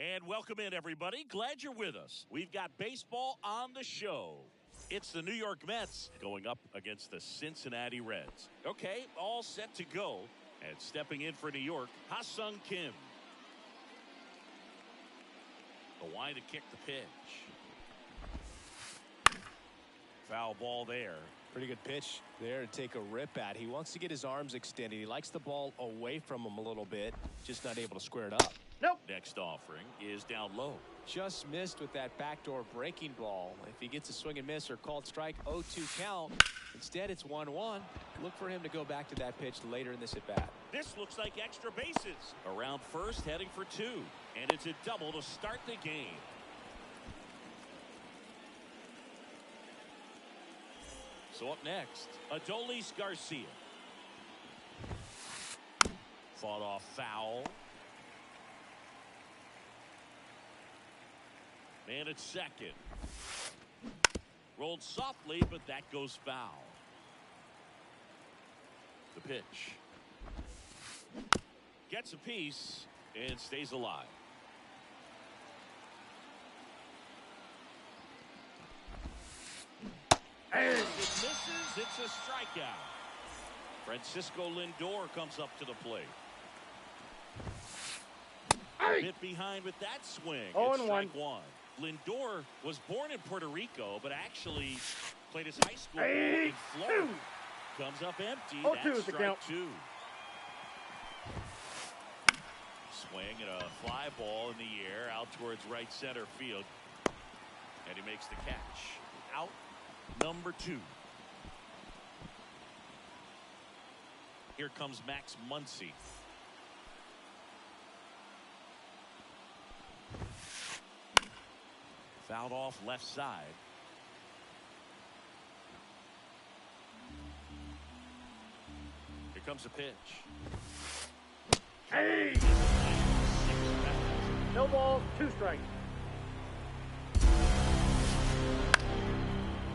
And welcome in, everybody. Glad you're with us. We've got baseball on the show. It's the New York Mets going up against the Cincinnati Reds. Okay, all set to go. And stepping in for New York, Ha-Sung Kim. The line to kick the pitch. Foul ball there. Pretty good pitch there to take a rip at. He wants to get his arms extended. He likes the ball away from him a little bit. Just not able to square it up. Nope. Next offering is down low. Just missed with that backdoor breaking ball. If he gets a swing and miss or called strike, 0-2 count. Instead, it's 1-1. Look for him to go back to that pitch later in this at-bat. This looks like extra bases. Around first, heading for two. And it's a double to start the game. So up next, Adolis Garcia. Fought off foul. Man at second. Rolled softly, but that goes foul. The pitch. Gets a piece and stays alive. It misses. It's a strikeout. Francisco Lindor comes up to the plate. A bit behind with that swing. It's strike one. Lindor was born in Puerto Rico, but actually played his high school in Florida. Comes up empty. That's strike two. Swing and a fly ball in the air out towards right center field. And he makes the catch. Out number two. Here comes Max Muncy. Fouled off left side. Here comes a pitch. Hey! No balls, 2 strikes.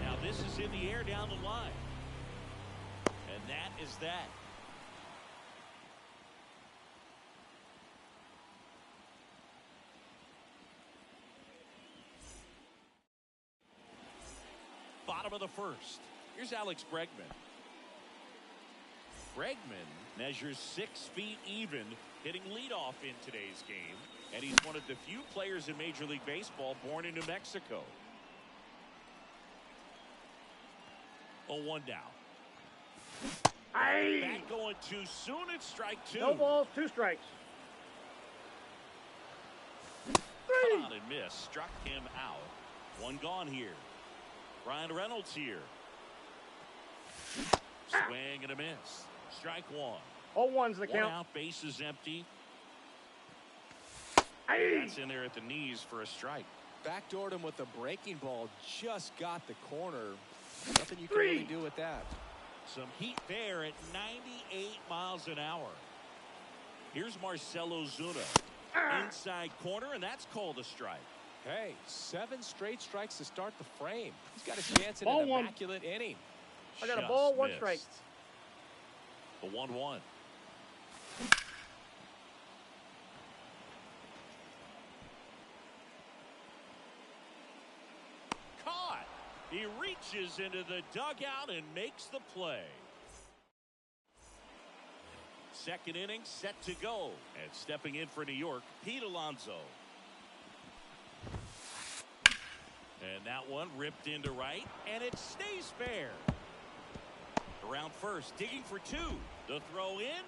Now this is in the air down the line. And that is that. Bottom of the first. Here's Alex Bregman. Bregman measures 6 feet even, hitting leadoff in today's game. And he's one of the few players in Major League Baseball born in New Mexico. 0-1 down. Back going too soon. It's strike two. No balls, 2 strikes. 3. On and miss. Struck him out. One gone here. Ryan Reynolds here. Swing and a miss. Strike one. 0-1's the count. One out, base is empty. That's in there at the knees for a strike. Backdoored him with the breaking ball. Just got the corner. Nothing you can really do with that. Some heat there at 98 miles an hour. Here's Marcell Ozuna. Inside corner, and that's called a strike. Hey, 7 straight strikes to start the frame. He's got a chance at an immaculate inning. I got a ball, 1 strike. The 1-1. Caught. He reaches into the dugout and makes the play. Second inning set to go. And stepping in for New York, Pete Alonso. And that one ripped into right, and it stays fair. Around first, digging for 2. The throw in.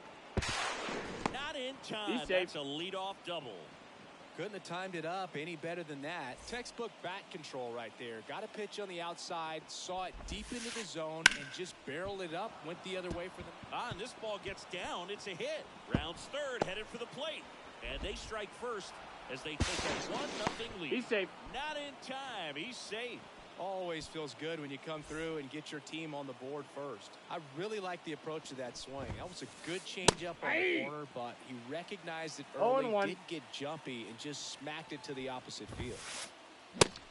Not in time. That's a leadoff double. Couldn't have timed it up any better than that. Textbook bat control right there. Got a pitch on the outside, saw it deep into the zone, and just barreled it up. Went the other way for them. And this ball gets down. It's a hit. Rounds third, headed for the plate. And they strike first as they take a 1-0 lead. He's safe. Not in time. He's safe. Always feels good when you come through and get your team on the board first. I really like the approach to that swing. That was a good changeup on the corner, but he recognized it early, didn't get jumpy, and just smacked it to the opposite field.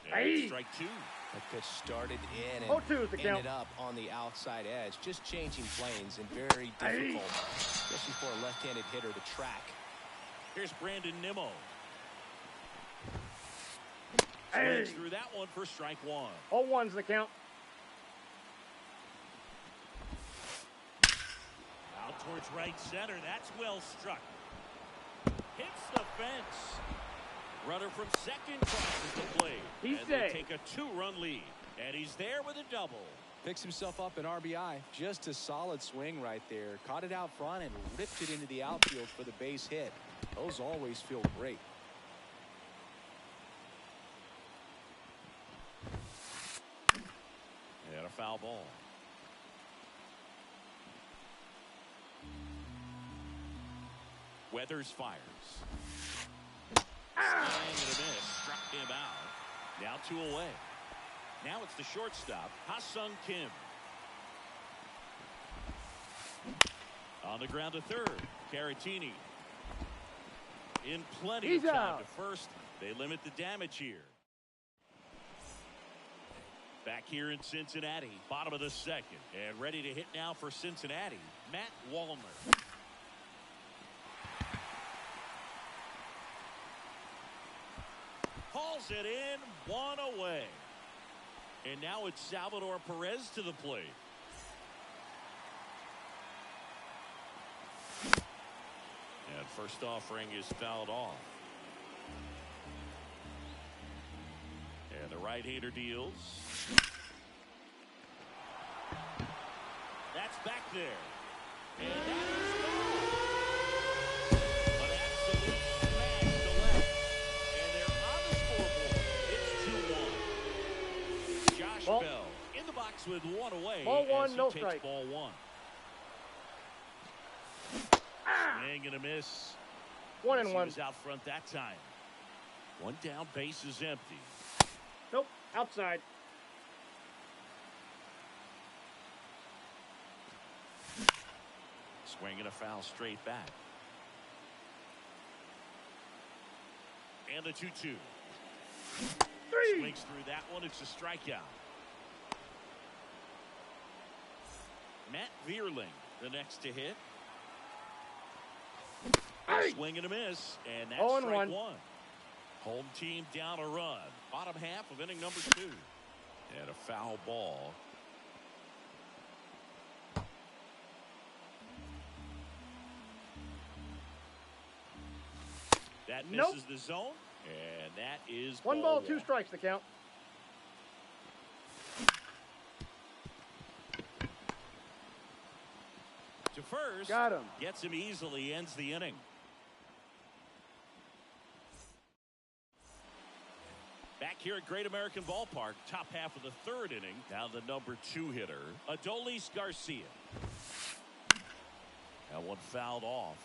Strike 2. That pitch started in and 0-2 is the count. ended up on the outside edge. Just changing planes and very difficult, especially for a left-handed hitter to track. Here's Brandon Nimmo. Swings through that one for strike one. 0-1's the count. Out towards right center. That's well struck. Hits the fence. Runner from second crosses the plate. He's and safe. They take a 2-run lead. And he's there with a double. Picks himself up an RBI. Just a solid swing right there. Caught it out front and ripped it into the outfield for the base hit. Those always feel great. And a foul ball. Weathers fires. Swing and a miss. Struck him out. Now 2 away. Now it's the shortstop, Ha-Sung Kim. On the ground to third, Caratini. In plenty of time to first. They limit the damage here. Back here in Cincinnati, bottom of the second. And ready to hit now for Cincinnati, Matt Wallner. Hauls it in, 1 away. And now it's Salvador Perez to the plate. And first offering is fouled off. And the right-hander deals. That's back there. And that is gone. An absolute smash to left. And they're on the scoreboard. It's 2-1. Josh Bell in the box with 1 away. Ball 1, as he no takes strike. ball 1. Swing and a miss. 1-1. He was out front that time. 1 down, base is empty. Nope, outside. Swing and a foul straight back. And the 2-2. 3. Swings through that one. It's a strikeout. Matt Vierling, the next to hit. Swing and a miss, and that's 0-1. strike 1. Home team down a run. Bottom half of inning number 2. And a foul ball. That misses the zone, and that is 1 ball, 2 strikes the count. To first. Got him. Gets him easily, ends the inning. Back here at Great American Ballpark, top half of the 3rd inning. Now the number 2 hitter, Adolis Garcia. That one fouled off.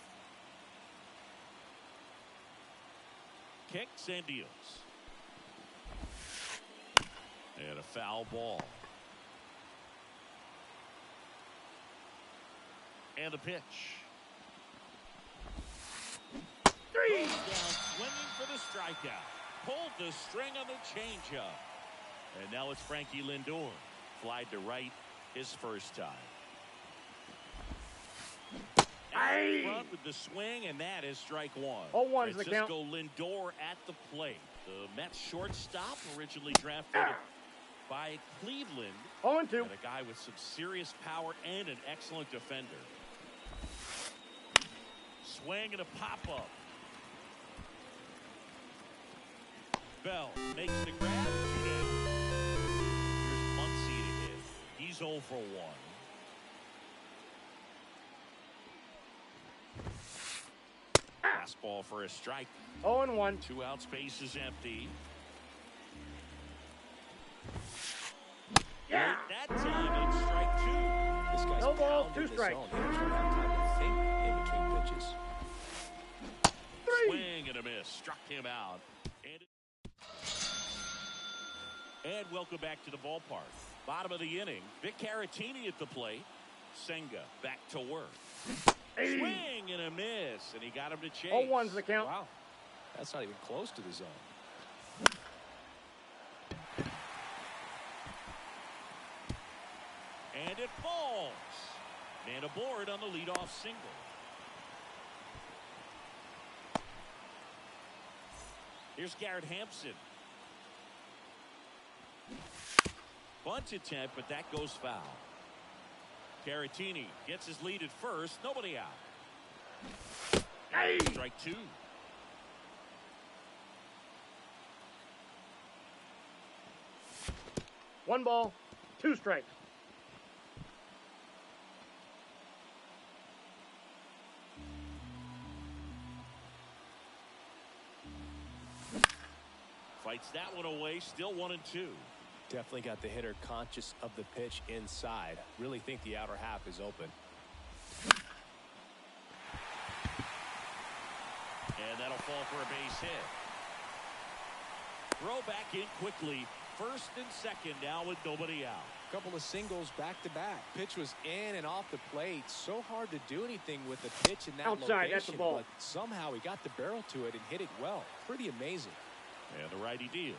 Kicks and deals. And a foul ball. And the pitch. 3. Down swinging for the strikeout. Pulled the string on the changeup. And now it's Frankie Lindor. Flied to right his first time. Out front with the swing, and that is strike 1. 0-1's the count. Francisco Lindor at the plate. The Mets shortstop, originally drafted by Cleveland. 0-2. And a guy with some serious power and an excellent defender. Swing and a pop-up. Bell makes the grab. Here's Muncy to hit. He's 0 for 1. Fastball for a strike. 0-1. 2 outs, base is empty. Yeah. That time it's strike 2. This guy's No balls, pounding 2 the strikes. zone. He doesn't have time to think in between pitches. 3. Swing and a miss. Struck him out. And welcome back to the ballpark. Bottom of the inning. Vic Caratini at the plate. Senga back to work. 80. Swing and a miss. And he got him to chase. 0-1's the count. Wow. That's not even close to the zone. And it falls. Man aboard on the leadoff single. Here's Garrett Hampson. Bunt attempt, but that goes foul. Caratini gets his lead at first. Nobody out. Hey. Strike two. One ball, two strikes. Fights that one away. Still 1-2. Definitely got the hitter conscious of the pitch inside. Really think the outer half is open. And that'll fall for a base hit. Throw back in quickly. First and second now with nobody out. Couple of singles back to back. Pitch was in and off the plate. So hard to do anything with the pitch in that Outside, location. that's the ball. But somehow he got the barrel to it and hit it well. Pretty amazing. And the righty deals.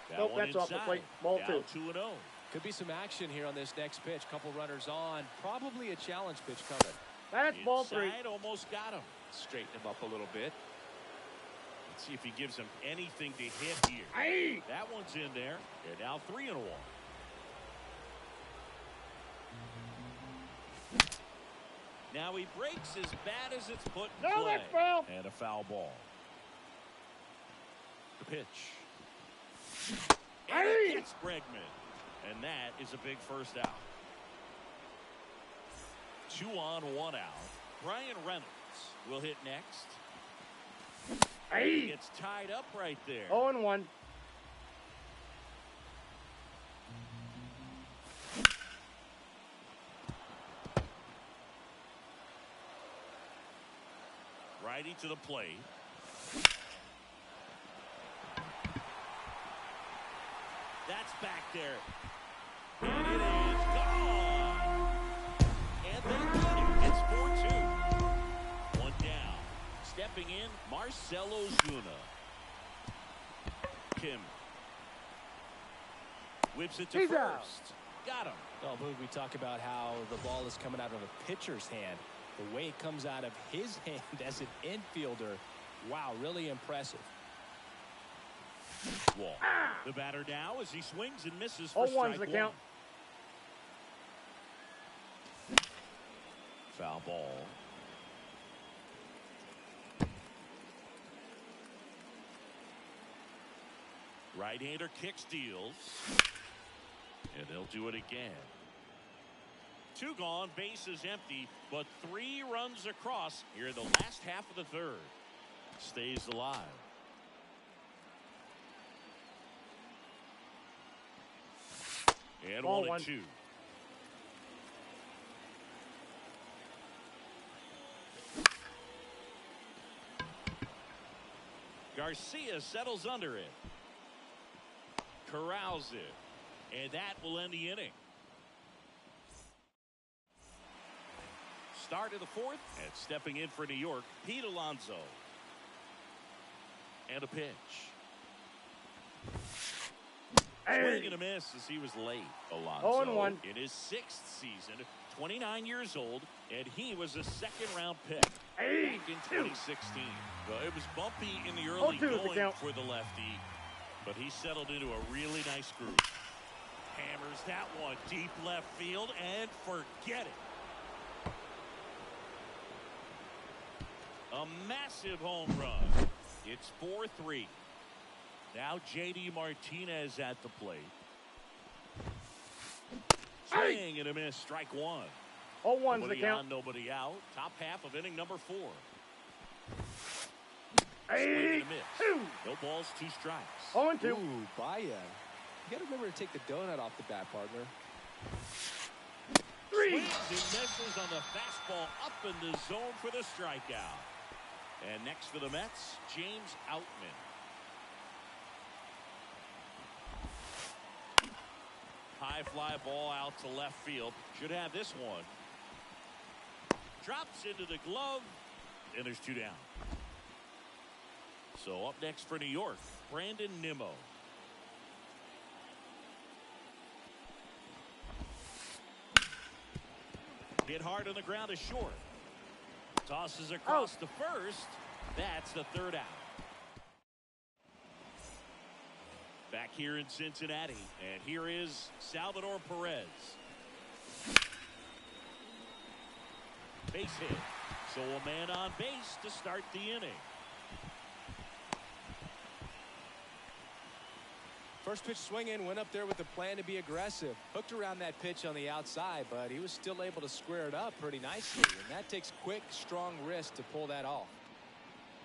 That Nope, one that's off the inside. plate. Ball Down two. 2-0. Could be some action here on this next pitch. Couple runners on. Probably a challenge pitch coming. That's ball three. Inside, almost got him. Straighten him up a little bit. Let's see if he gives him anything to hit here. Hey. That one's in there. And now 3-1. Now he breaks as bad as it's put in No, play. that's foul. And a foul ball. The pitch. And Hey. it gets Bregman. And that is a big first out. 2 on, 1 out. Brian Reynolds will hit next. Hey. He gets tied up right there. 0-1. Righty to the plate. That's back there. And it is gone. And they get it. It's 4-2. One down. Stepping in, Marcelo Zuna. Kim. Whips it to He's first. out. Got him. Well, Boog, we talk about how the ball is coming out of a pitcher's hand. The way it comes out of his hand as an infielder, wow, really impressive. Wall. The batter now as he swings and misses 0-1's for strike the one. count. Foul ball. Right-hander kicks, deals. And they'll do it again. 2 gone, bases empty, but 3 runs across here in the last half of the third. Stays alive. And Ball 1-2. Garcia settles under it. Corrals it. And that will end the inning. Start of the fourth. And stepping in for New York, Pete Alonso. And a pitch. Swing and a miss as he was late. Alonso 0-1. in his 6th season, 29 years old, and he was a 2nd-round pick Hey. back in 2016. Well, it was bumpy in the early 0-2 is the going count. for the lefty, but he settled into a really nice groove. Hammers that one deep left field and forget it. A massive home run. It's 4-3. Now J.D. Martinez at the plate. Swing and a miss. Strike one. 0-1's the Nobody count. on, nobody out. Top half of inning number 4. Hey. Swing and a miss. 2. No balls, 2 strikes. 0-2. Ooh, Baez. You got to remember to take the donut off the bat, partner. 3. Swings and misses on the fastball up in the zone for the strikeout. And next for the Mets, James Outman. High fly ball out to left field. Should have this one. Drops into the glove. And there's 2 down. So up next for New York, Brandon Nimmo. Hit hard on the ground is short. Tosses across to first. That's the 3rd out. Back here in Cincinnati, and here is Salvador Perez. Base hit. So a man on base to start the inning. First pitch swinging, went up there with the plan to be aggressive. Hooked around that pitch on the outside, but he was still able to square it up pretty nicely. And that takes quick, strong wrist to pull that off.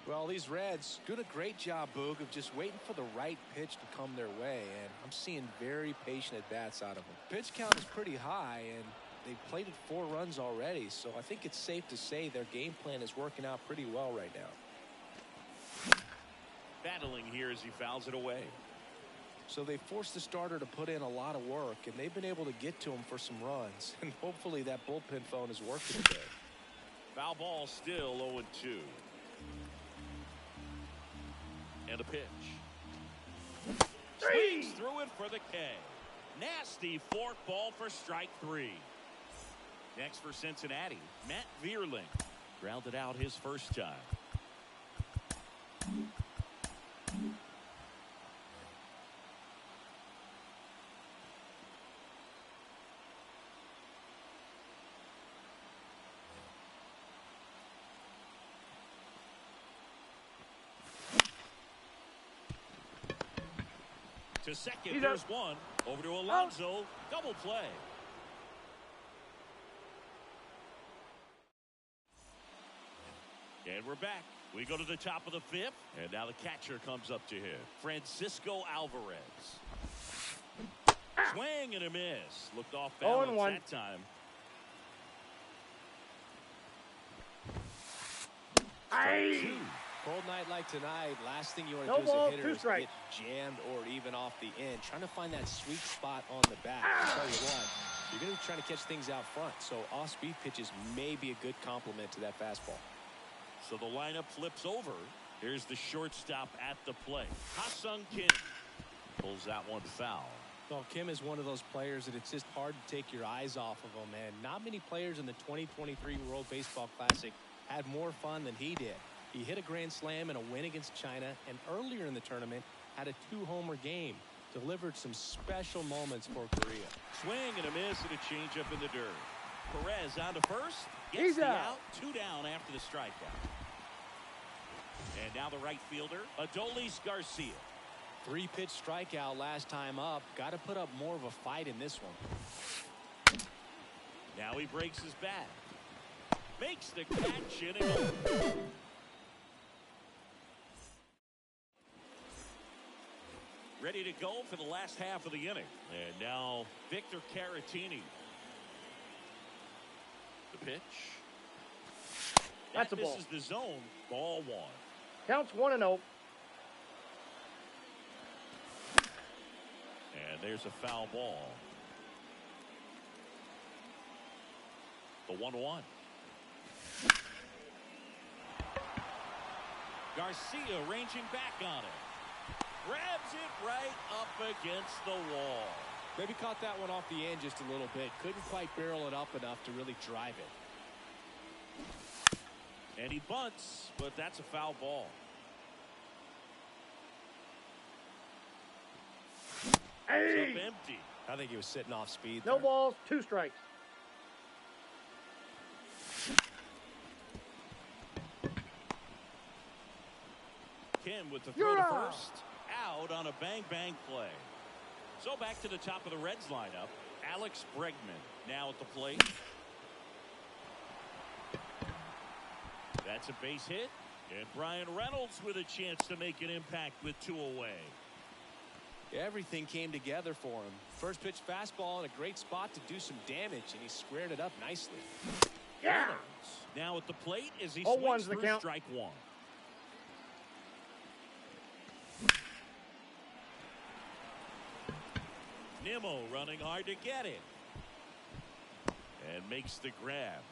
Well, these Reds doing a great job, Boog, of just waiting for the right pitch to come their way. And I'm seeing very patient at-bats out of them. Pitch count is pretty high, and they've plated 4 runs already. So I think it's safe to say their game plan is working out pretty well right now. Battling here as he fouls it away. So they forced the starter to put in a lot of work, and they've been able to get to him for some runs. And hopefully that bullpen phone is working today. Foul ball, still 0-2. And a pitch. Swings through it for the K. Nasty fork ball for strike 3. Next for Cincinnati, Matt Vierling. Grounded out his first time. To second, there's one. Over to Alonso. Double play. And we're back. We go to the top of the 5th. And now the catcher comes up to hit. Francisco Alvarez. Swing and a miss. Looked off balance that time. Aye. Cold night like tonight, last thing you want to do as a hitter is get jammed or even off the end. Trying to find that sweet spot on the bat. I'll tell you what, you're going to be trying to catch things out front. So off-speed pitches may be a good complement to that fastball. So the lineup flips over. Here's the shortstop at the plate. Ha-Sung Kim pulls that one foul. Well, Kim is one of those players that it's just hard to take your eyes off of him. And not many players in the 2023 World Baseball Classic had more fun than he did. He hit a grand slam in a win against China, and earlier in the tournament had a 2-homer game. Delivered some special moments for Korea. Swing and a miss and a changeup in the dirt. Perez on to first. Gets the out. 2 down after the strikeout. And now the right fielder, Adolis Garcia. 3-pitch strikeout last time up. Got to put up more of a fight in this one. Now he breaks his bat. Makes the catch in it. Ready to go for the last half of the inning. And now Victor Caratini. The pitch. That's a ball. This is the zone. Ball 1. Counts 1-0. And there's a foul ball. The 1-1. Garcia ranging back on it. Grabs it right up against the wall. Maybe caught that one off the end just a little bit. Couldn't quite barrel it up enough to really drive it. And he bunts, but that's a foul ball. Hey. It's up empty. I think he was sitting off speed. No balls, 2 strikes. Kim with the throw to first. Out on a bang-bang play. So back to the top of the Reds lineup. Alex Bregman now at the plate. That's a base hit. And Brian Reynolds with a chance to make an impact with 2 away. Everything came together for him. First pitch fastball in a great spot to do some damage, and he squared it up nicely. Yeah. Reynolds now at the plate as he 0-1's swings the through count. strike 1. Nimmo running hard to get it. And makes the grab.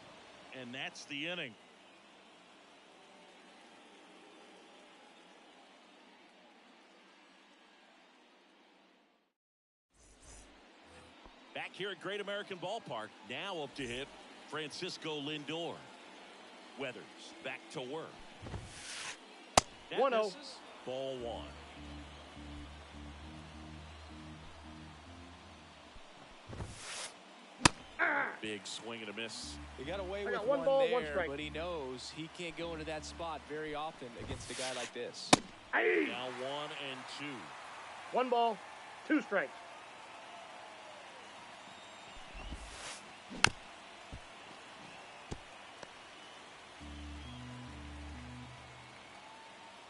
And that's the inning. Back here at Great American Ballpark. Now up to hit Francisco Lindor. Weathers back to work. That 1-0. misses. Ball 1. big swing and a miss. He got away with one ball, there, one strike. but he knows he can't go into that spot very often against a guy like this. Now 1-2. 1 ball, 2 strikes.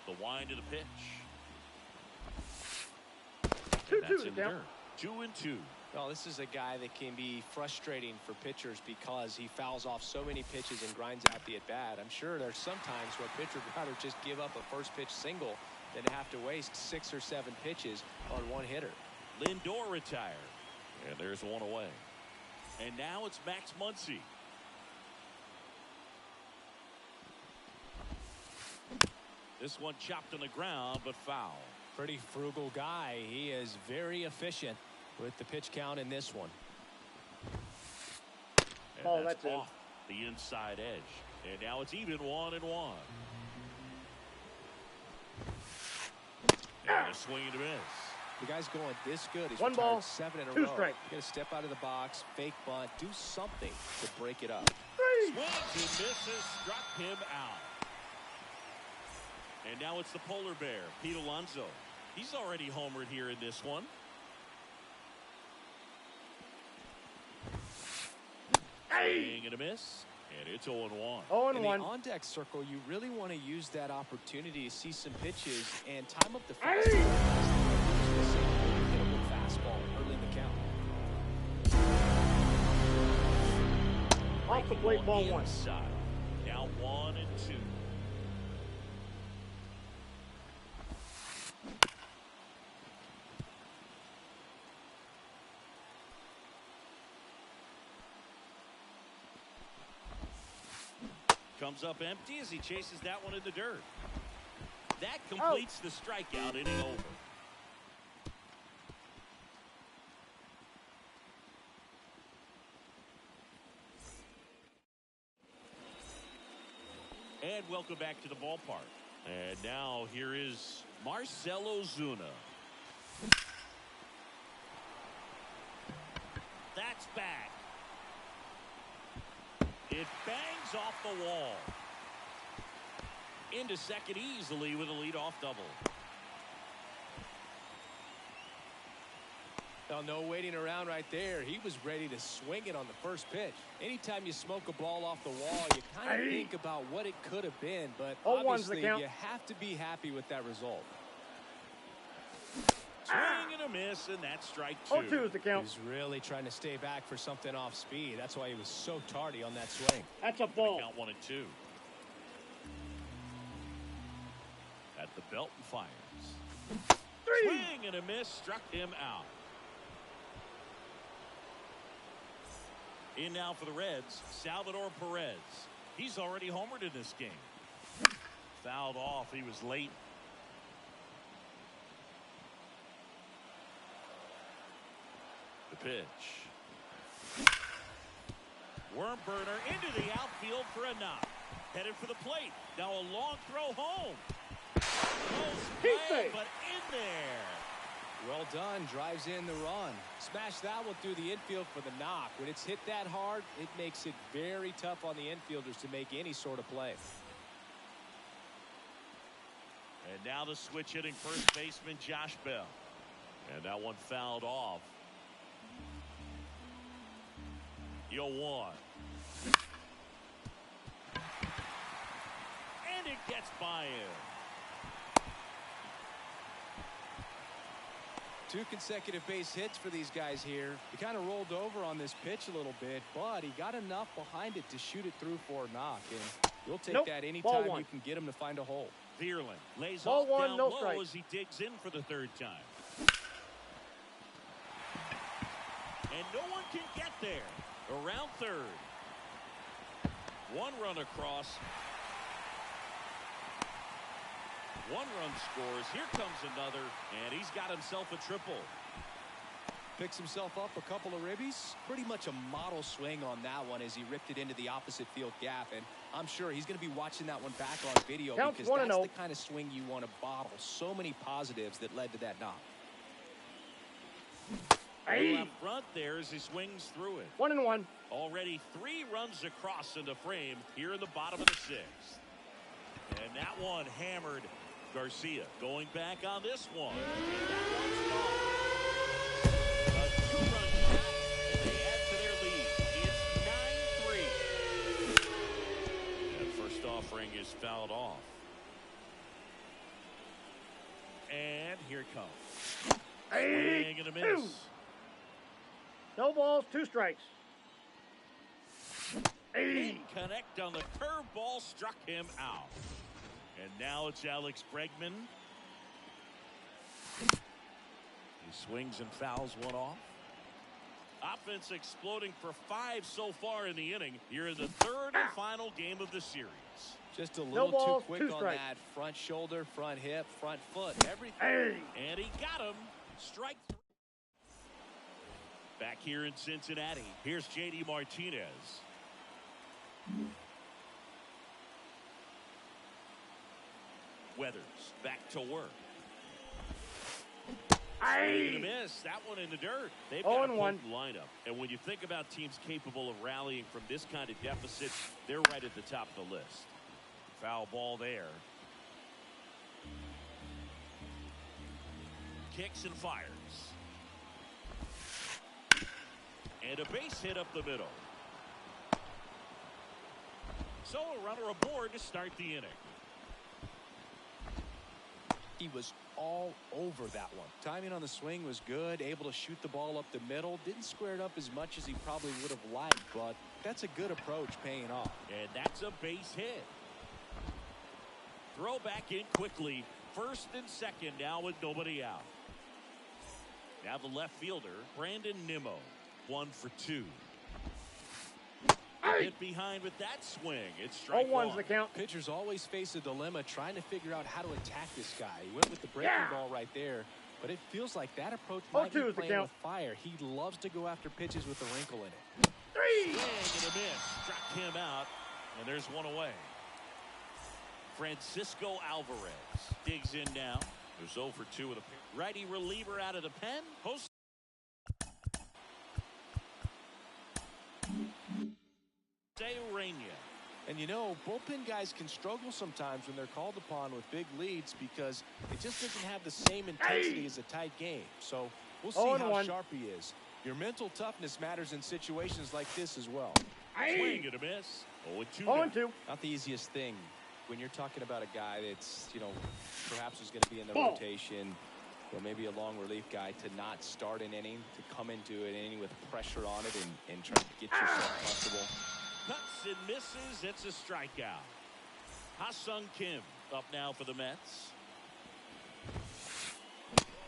The wind of the pitch. 2-2 to count. 2-2. Well, this is a guy that can be frustrating for pitchers because he fouls off so many pitches and grinds out the at-bat. I'm sure there's some times where a pitcher would rather just give up a first pitch single than to have to waste 6 or 7 pitches on one hitter. Lindor retired. And there's one away. And now it's Max Muncy. This one chopped on the ground, but foul. Pretty frugal guy. He is very efficient with the pitch count in this one. And that's off the inside edge. And now it's even 1-1. And a swing and a miss. The guy's going this good. He's 1 ball, 7 in a 2 row. strikes. You got to step out of the box, fake bunt, do something to break it up. 3. Swings and misses, struck him out. And now it's the polar bear, Pete Alonso. He's already homered here in this one. Swing and a miss, and it's 0-1. 0-1. In the on-deck circle, you really want to use that opportunity to see some pitches and time up the fastball. Hittable fastball early in the count. Off the plate, ball 1. Inside. Now 1-2. Comes up empty as he chases that one in the dirt. That completes the strikeout, inning over. And welcome back to the ballpark. And now here is Marcell Ozuna. That's back. It bangs off the wall. Into second easily with a leadoff double. Well, no waiting around right there. He was ready to swing it on the first pitch. Anytime you smoke a ball off the wall, you kind of think about what it could have been, but obviously you have to be happy with that result. Swing and a miss, and that's strike 2. 0-2 is the count. He's really trying to stay back for something off speed. That's why he was so tardy on that swing. That's a ball. Count 1-2. At the belt and fires. 3. Swing and a miss, struck him out. In now for the Reds, Salvador Perez. He's already homered in this game. Fouled off. He was late. The pitch. Worm burner into the outfield for a knock. Headed for the plate. Now a long throw home. Close play, but in there. Well done. Drives in the run. Smash that one through the infield for the knock. When it's hit that hard, it makes it very tough on the infielders to make any sort of play. And now the switch hitting first baseman Josh Bell. And that one fouled off. 0-1. And it gets by him. 2 consecutive base hits for these guys here. He kind of rolled over on this pitch a little bit, but he got enough behind it to shoot it through for a knock. And you'll take that anytime you can get him to find a hole. Vierling lays ball off 1, down no low strike. as he digs in for the 3rd time. And no one can get there. Around 3rd. 1 run across. 1 run scores. Here comes another, and he's got himself a triple. Picks himself up a couple of ribbies. Pretty much a model swing on that one as he ripped it into the opposite field gap. And I'm sure he's going to be watching that one back on video because that's the kind of swing you want to bottle. So many positives that led to that knock. Up front there as he swings through it. 1-1. Already 3 runs across into frame here in the bottom of the 6th. And that one hammered. Garcia going back on this one. And that one's gone. A 2-run shot, and they add to their lead. It's 9-3. And first offering is fouled off. And here it comes. Swing and a miss. No balls, 2 strikes. Didn't connect on the curveball, struck him out. And now it's Alex Bregman. He swings and fouls one off. Offense exploding for 5 so far in the inning. Here in the 3rd and final game of the series. Just a little balls, too quick 2 on strikes. that front shoulder, front hip, front foot, everything. And he got him. Strike 3. Back here in Cincinnati, here's J.D. Martinez. Weathers back to work. Swing and a miss. That one in the dirt. They've got a potent lineup. And when you think about teams capable of rallying from this kind of deficit, they're right at the top of the list. Foul ball there. Kicks and fires. And a base hit up the middle. So a runner aboard to start the inning. He was all over that one. Timing on the swing was good, able to shoot the ball up the middle. Didn't square it up as much as he probably would have liked, but that's a good approach paying off. And that's a base hit. Throw back in quickly. 1st and 2nd now with nobody out. Now the left fielder, Brandon Nimmo. 1 for 2. Hit behind with that swing. It's strike 0-1's 1. the count. Pitchers always face a dilemma trying to figure out how to attack this guy. He went with the breaking ball right there, but it feels like that approach might be playing with fire. He loves to go after pitches with a wrinkle in it. 3. Swing and a miss. Struck him out, and there's one away. Francisco Alvarez digs in now. There's 0 for 2 with a righty reliever out of the pen. Post. And you know, bullpen guys can struggle sometimes when they're called upon with big leads because it just doesn't have the same intensity as a tight game. So we'll see how sharp he is. Your mental toughness matters in situations like this as well. Swing and a miss. 0-2. 0-2. Not the easiest thing when you're talking about a guy that's, you know, perhaps is going to be in the rotation, or maybe a long relief guy, to not start an inning, to come into an inning with pressure on it and try to get yourself comfortable. Cuts and misses. It's a strikeout. Ha-Sung Kim up now for the Mets.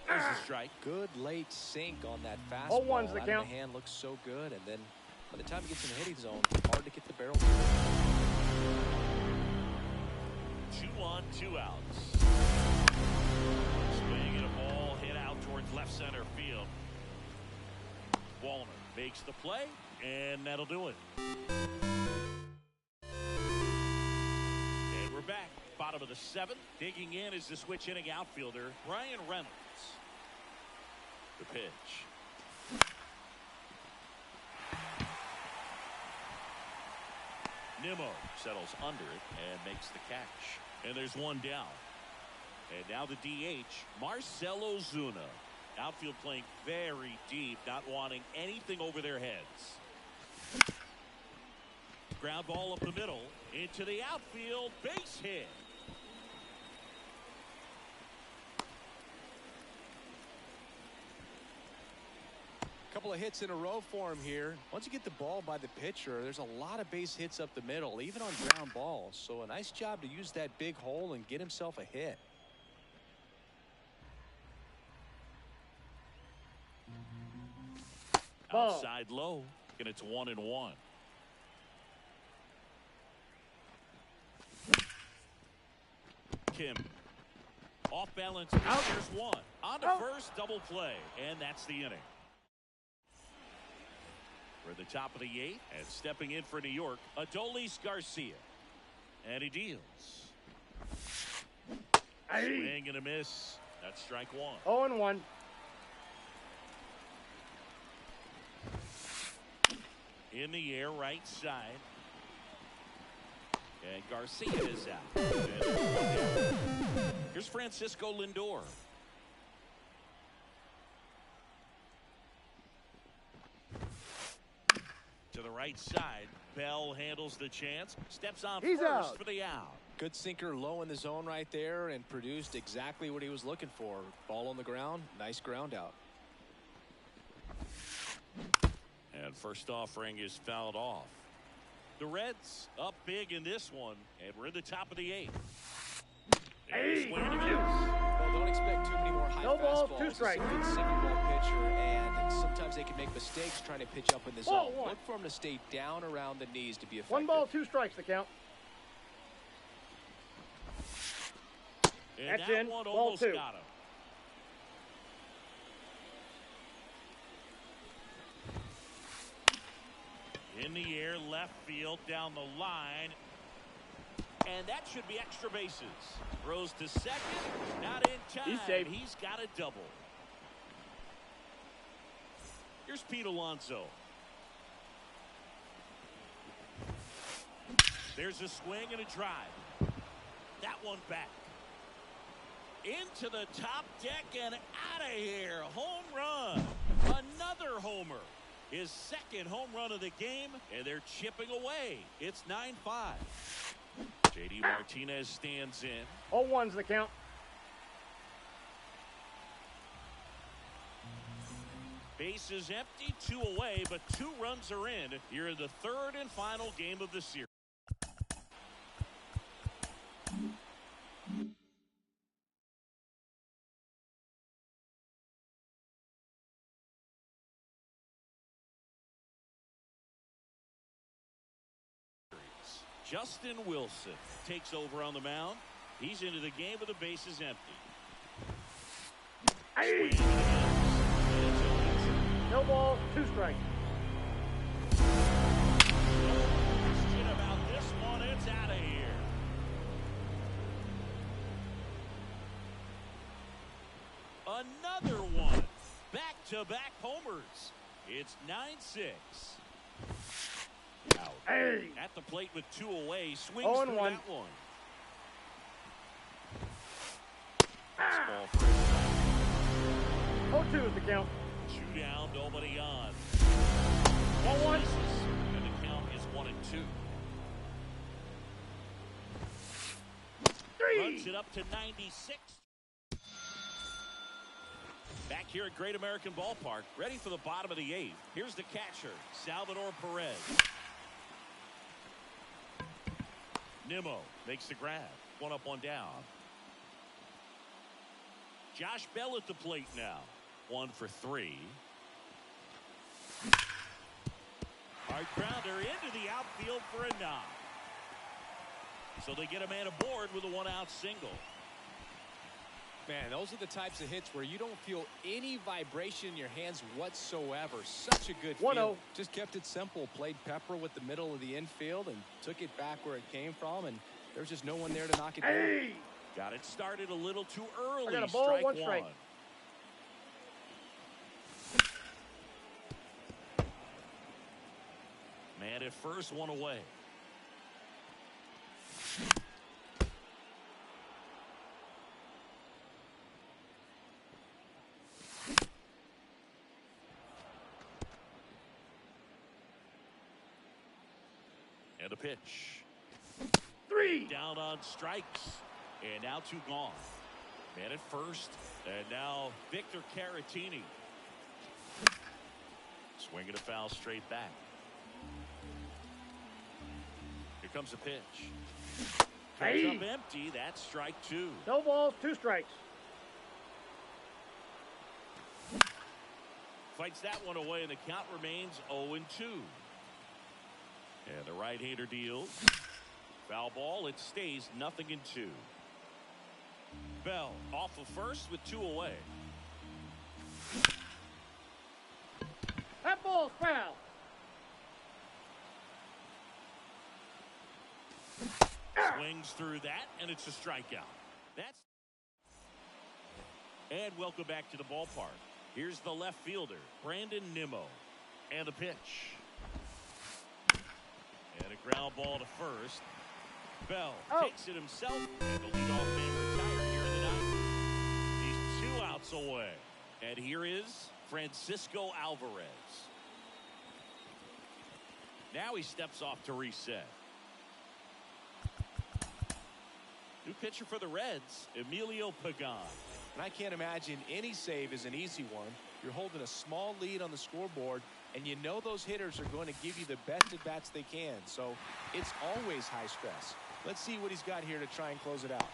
There's a strike. Good late sink on that fastball. 0-1's the Out count. of the hand looks so good, and then by the time he gets in the hitting zone, hard to get the barrel. 2 on, 2 outs. Swing and a ball hit out towards left center field. Wallner makes the play, and that'll do it. And we're back. Bottom of the 7th. Digging in is the switch inning outfielder, Brian Reynolds. The pitch. Nimmo settles under it and makes the catch. And there's one down. And now the DH, Marcell Ozuna. Outfield playing very deep, not wanting anything over their heads. Ground ball up the middle, into the outfield, base hit. Couple of hits in a row for him here. Once you get the ball by the pitcher, there's a lot of base hits up the middle, even on ground balls. So a nice job to use that big hole and get himself a hit. Outside low, and it's 1-1. Kim off balance. There's one on to first, double play, and that's the inning. We're at the top of the 8th, and stepping in for New York, Adolis Garcia, and he deals. Swing and a miss. That's strike 1. 0-1. In the air, right side. And Garcia is out. And here's Francisco Lindor. To the right side. Bell handles the chance. Steps on He's first out. for the out. Good sinker low in the zone right there and produced exactly what he was looking for. Ball on the ground. Nice ground out. And first offering is fouled off. The Reds up big in this one, and we're in the top of the 8th. Hey, Well, don't expect too many more high no balls, fastballs. 2 strikes. He's a good single ball pitcher, and sometimes they can make mistakes trying to pitch up in the Ball zone. 1. Look for him to stay down around the knees to be effective. 1 ball, 2 strikes the count. And That's that in. one Ball almost 2. got him. In the air, left field, down the line. And that should be extra bases. Throws to second. Not in time. He's safe. He's got a double. Here's Pete Alonso. There's a swing and a drive. That one back. Into the top deck and out of here. Home run. Another homer. His second home run of the game, and they're chipping away. It's 9-5. J.D. Martinez stands in. 0-1's the count. Base is empty, 2 away, but 2 runs are in here in the 3rd and final game of the series. Justin Wilson takes over on the mound. He's into the game with the bases empty. Hey. Swing and a miss. No balls, 2 strikes. Question about this one. It's out of here. Another one. Back-to-back homers. It's 9-6. Out. Hey. At the plate with 2 away. Swings 0-1. through that one. Ah. Ball 0-2 is the count. 2 down, nobody on. 1-1. And the count is 1-2. 3. Runs it up to 96. Back here at Great American Ballpark, ready for the bottom of the 8th. Here's the catcher, Salvador Perez. Nimmo makes the grab. 1 up, 1 down. Josh Bell at the plate now. 1 for 3. Hard grounder into the outfield for a knock. So they get a man aboard with a 1-out single. Man, those are the types of hits where you don't feel any vibration in your hands whatsoever. Such a good 1-0. feel. Just kept it simple. Played pepper with the middle of the infield and took it back where it came from, and there's just no one there to knock it down. Hey. Got it started a little too early. I got a ball, Strike 1 strike. Man at first, 1 away. And a pitch. 3. Down on strikes. And now 2 gone. Man at first. And now Victor Caratini. Swinging a foul straight back. Here comes a pitch. Comes Hey. up empty. That's strike 2. No balls, 2 strikes. Fights that one away, and the count remains 0-2. And the right-hander deals. Foul ball. It stays 0-2. Bell off of first with 2 away. That ball's foul. Swings through that, and it's a strikeout. And welcome back to the ballpark. Here's the left fielder, Brandon Nimmo. And the pitch. And a ground ball to first. Bell takes it himself, and the leadoff man retired here in the ninth. He's 2 outs away. And here is Francisco Alvarez. Now he steps off to reset. New pitcher for the Reds, Emilio Pagan. And I can't imagine any save is an easy one. You're holding a small lead on the scoreboard, and you know those hitters are going to give you the best at-bats they can. So it's always high stress. Let's see what he's got here to try and close it out.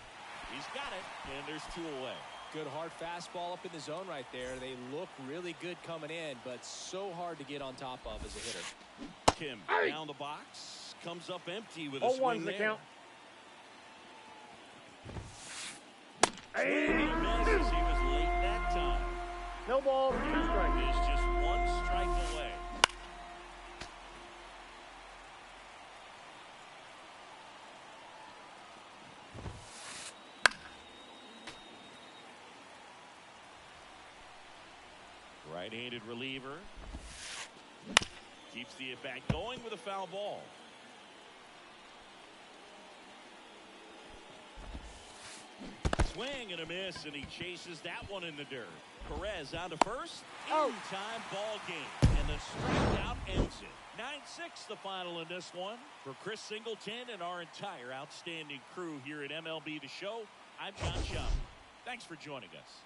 He's got it, and there's 2 away. Good hard fastball up in the zone right there. They look really good coming in, but so hard to get on top of as a hitter. Kim down the box, comes up empty with a swing the there. count. Swing and a miss as he was late that time. No ball, 2 strikes. He's just 1 strike away. Right-handed reliever. Keeps the at-bat going with a foul ball. Swing and a miss, and he chases that one in the dirt. Perez on to first. In-time ball game. And the strikeout ends it. 9-6 the final in this one. For Chris Singleton and our entire outstanding crew here at MLB The Show, I'm John Schaub. Thanks for joining us.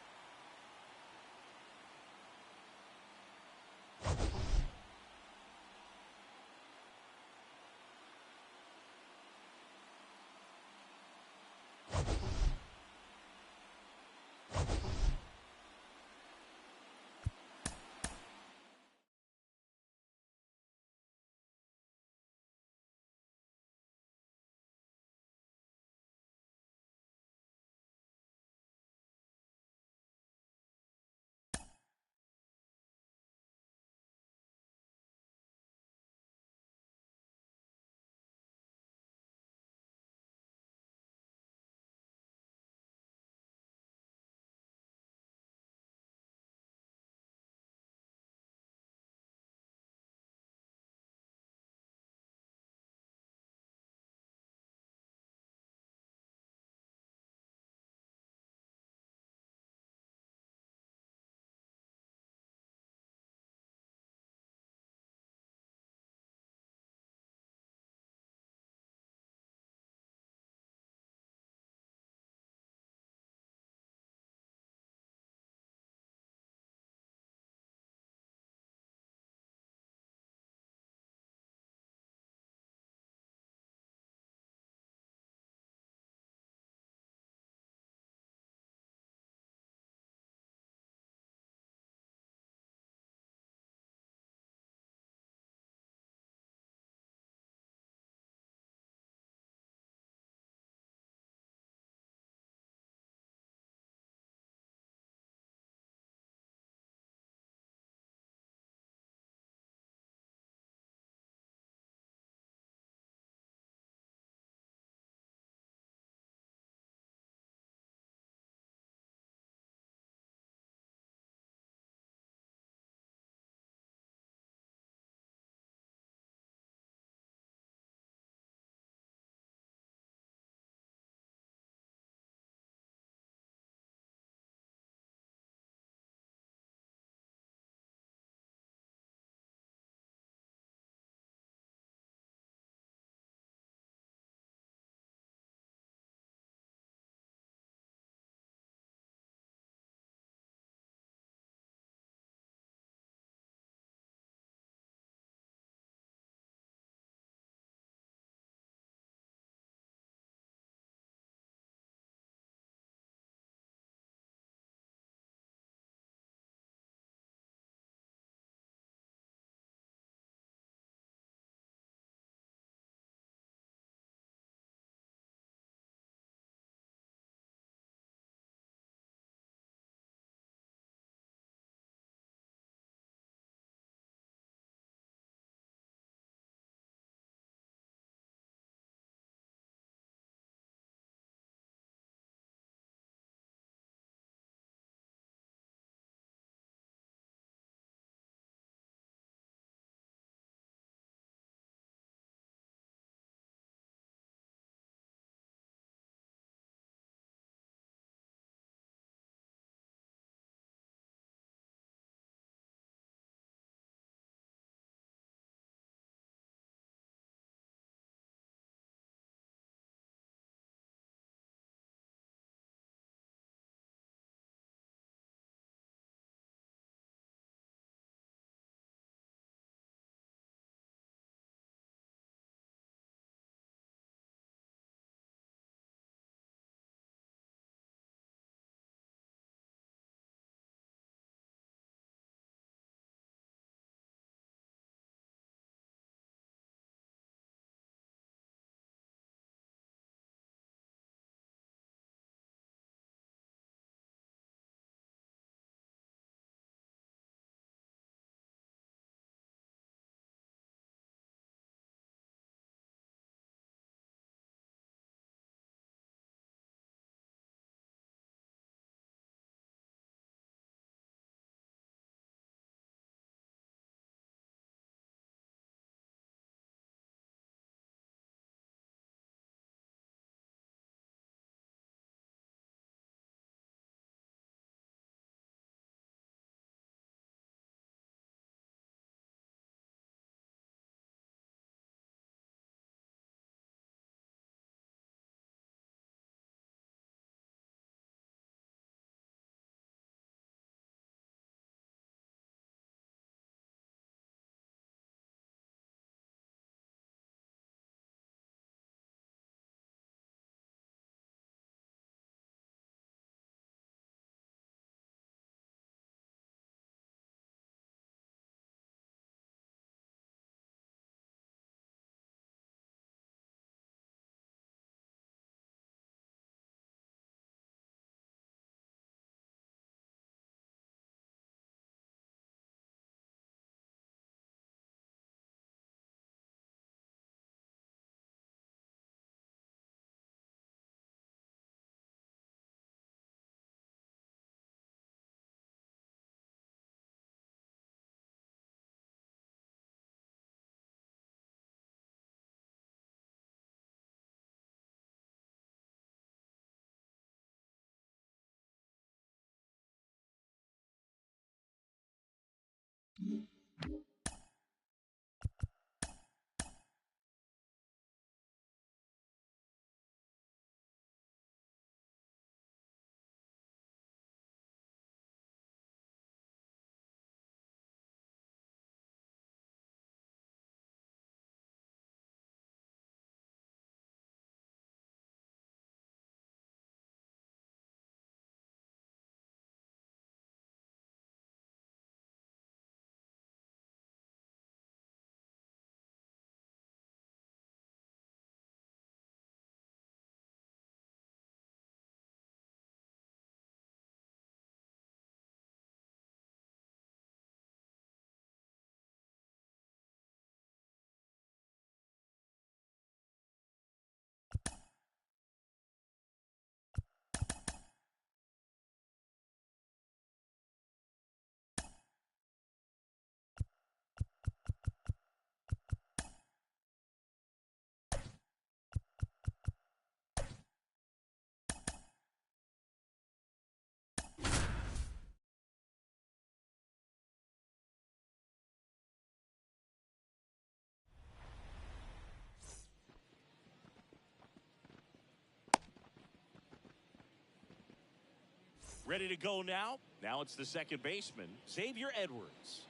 Ready to go now. Now it's the second baseman, Xavier Edwards.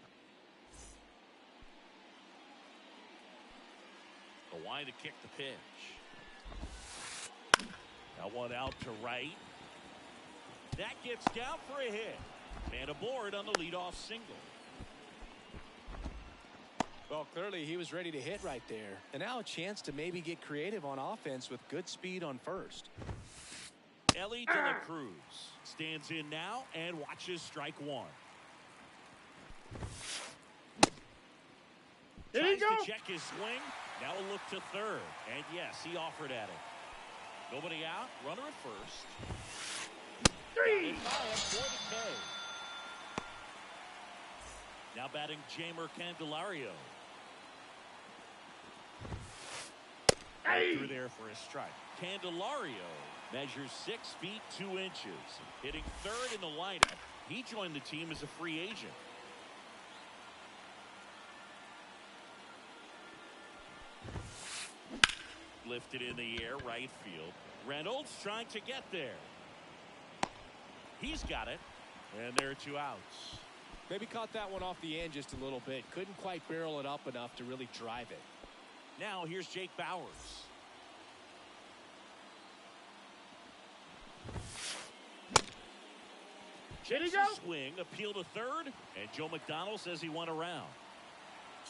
The line to kick the pitch. That one out to right. That gets down for a hit. And aboard on the leadoff single. Well, clearly he was ready to hit right there. And now a chance to maybe get creative on offense with good speed on first. Ellie de la Cruz stands in now and watches strike one. Tries to check his swing. Now a look to third. And yes, he offered at it. Nobody out. Runner at first. Three. For the K. Now batting Jamer Candelario. Through there for a strike. Candelario measures 6 feet 2 inches. Hitting third in the lineup. He joined the team as a free agent. Lifted in the air, right field. Reynolds trying to get there. He's got it. And there are 2 outs. Maybe caught that one off the end just a little bit. Couldn't quite barrel it up enough to really drive it. Now here's Jake Bauers. Checks his swing, appeal to third, and Joe McDonald says he went around.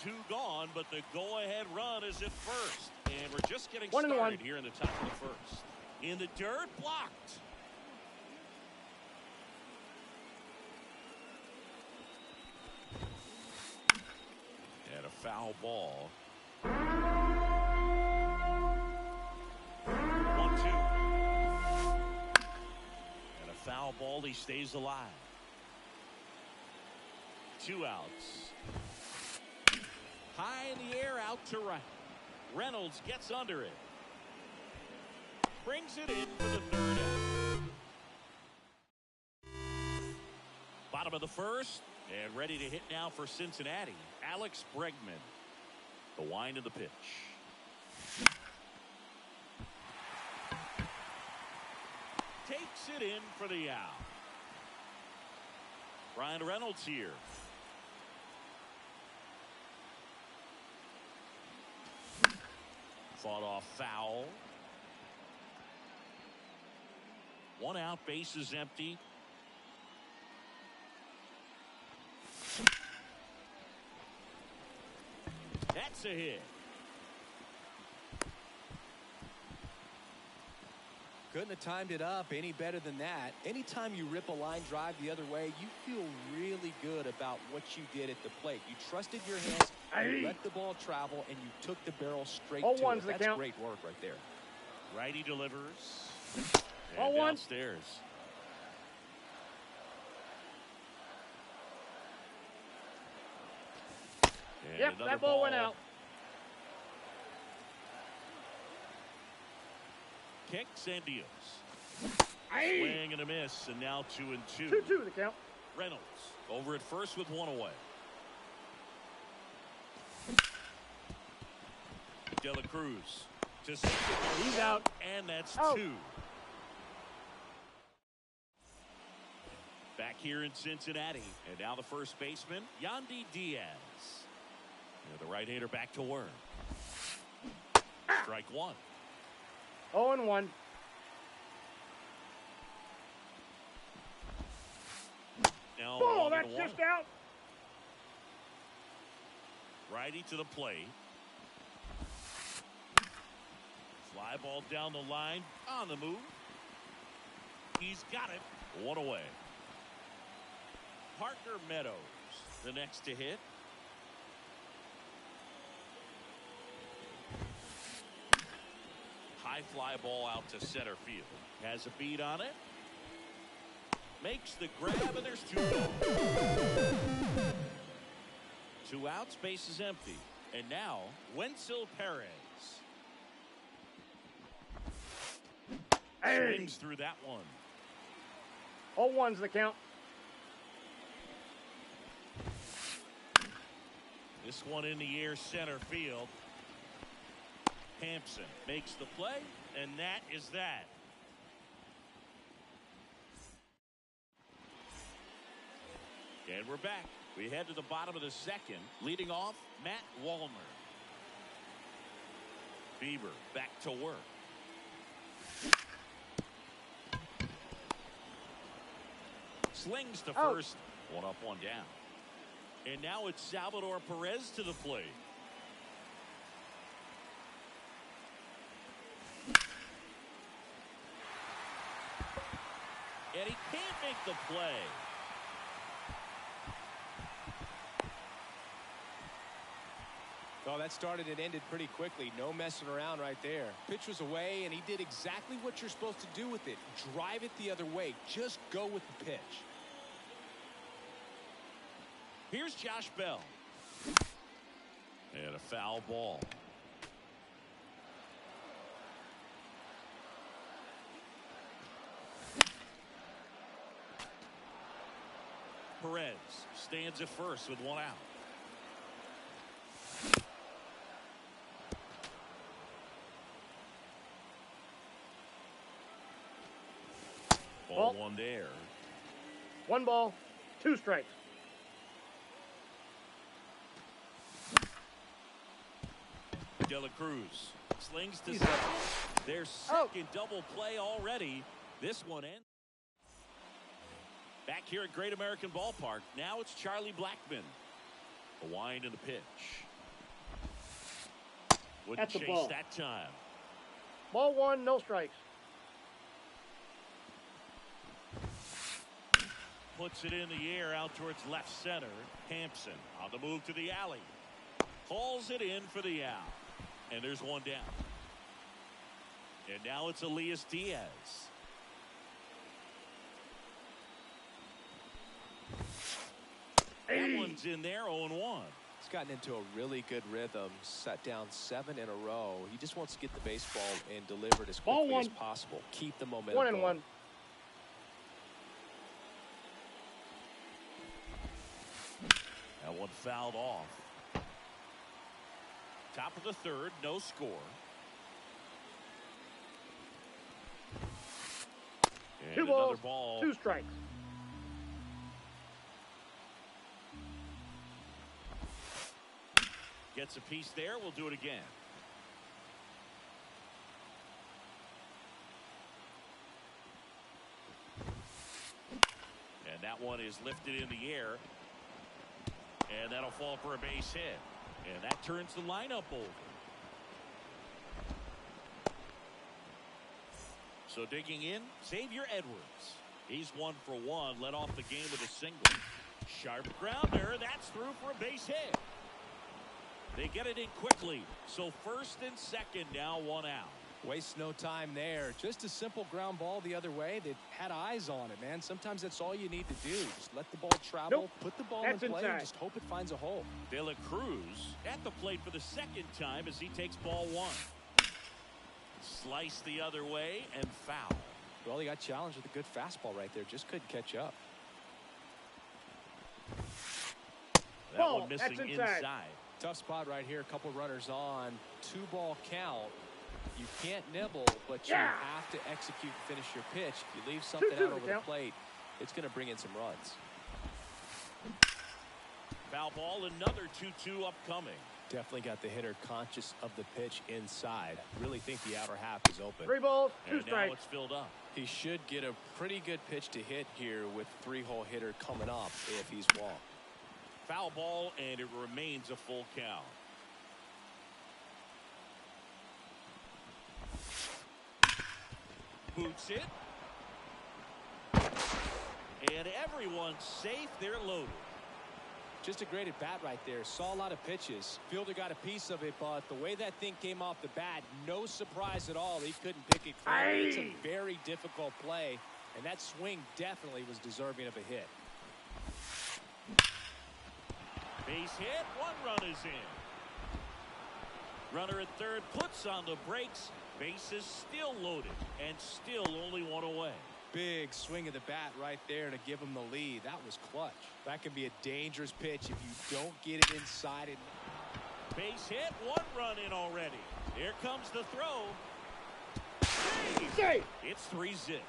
2 gone, but the go-ahead run is at first. And we're just getting started here in the top of the first. In the dirt, blocked. And a foul ball. 1-2. And a foul ball, he stays alive. 2 outs. High in the air, out to right. Reynolds gets under it. Brings it in for the third out. Bottom of the first, and ready to hit now for Cincinnati, Alex Bregman. The wind of the pitch. Takes it in for the out. Ryan Reynolds here. Fought off foul. 1 out, base is empty. That's a hit. Couldn't have timed it up any better than that. Anytime you rip a line drive the other way, you feel really good about what you did at the plate. You trusted your hands, you let the ball travel, and you took the barrel straight to it. That's great work right there. Righty delivers. And downstairs. And yep, that ball went out. Kicks and deals. Swing and a miss, and now 2-2. 2-2 the count. Reynolds over at first with 1 away. De La Cruz. He's out. And that's out. 2. Back here in Cincinnati. And now the first baseman, Yandy Diaz. The right-hander back to work. Strike 1. 0-1. Now Oh, that's just out. Righty to the plate. Fly ball down the line. On the move. He's got it. 1 away. Parker Meadows, the next to hit. High fly ball out to center field. Has a beat on it. Makes the grab, and there's 2 gone. 2 outs, base is empty. And now, Wenzel Perez. Swings through that one. 0-1's the count. This one in the air, center field. Hampson makes the play, and that is that. And we're back. We head to the bottom of the second. Leading off, Matt Wallner. Bieber back to work. Slings to first. 1 up, 1 down. And now it's Salvador Perez to the plate. And he can't make the play. Oh, that started and ended pretty quickly. No messing around right there. Pitch was away, and he did exactly what you're supposed to do with it. Drive it the other way. Just go with the pitch. Here's Josh Bell. And a foul ball. Perez stands at first with 1 out. Ball 1 there. 1 ball, 2 strikes. De La Cruz slings to second. Their second double play already. This one ends. Back here at Great American Ballpark. Now it's Charlie Blackmon. A wind in the pitch. Wouldn't chase ball. that time. Ball 1, no strikes. Puts it in the air out towards left center. Hampson on the move to the alley. Calls it in for the out. And there's 1 down. And now it's Elias Diaz. That one's in there, 0-1. He's gotten into a really good rhythm. Set down 7 in a row. He just wants to get the baseball and deliver it as quickly as possible. Keep the momentum 1-1. going. That one fouled off. Top of the third, no score. And 2 another balls, ball. 2 strikes. Gets a piece there. We'll do it again. And that one is lifted in the air. And that'll fall for a base hit. And that turns the lineup over. So digging in, Xavier Edwards. He's 1 for 1. Led off the game with a single. Sharp grounder. That's through for a base hit. They get it in quickly. So first and second, now 1 out. Waste no time there. Just a simple ground ball the other way. They had eyes on it, man. Sometimes that's all you need to do. Just let the ball travel, put the ball in play, and just hope it finds a hole. De La Cruz at the plate for the second time as he takes ball 1. Slice the other way and foul. Well, he got challenged with a good fastball right there. Just couldn't catch up. That one missing inside. Tough spot right here. A couple runners on. 2-ball count. You can't nibble, but you have to execute and finish your pitch. If you leave something out over the plate, it's going to bring in some runs. Foul ball, another 2-2 upcoming. Definitely got the hitter conscious of the pitch inside. Really think the outer half is open. 3 balls, 2 and strikes. Now it's filled up. He should get a pretty good pitch to hit here with 3-hole hitter coming up if he's walked. Foul ball, and it remains a full count. Boots it. And everyone's safe. They're loaded. Just a great at bat right there. Saw a lot of pitches. Fielder got a piece of it, but the way that thing came off the bat, no surprise at all. He couldn't pick it clean. It's a very difficult play, and that swing definitely was deserving of a hit. Base hit. 1 run is in. Runner at third puts on the brakes. Bases still loaded and still only 1 away. Big swing of the bat right there to give him the lead. That was clutch. That can be a dangerous pitch if you don't get it inside. Base hit. 1 run in already. Here comes the throw. Safe. It's 3-zip.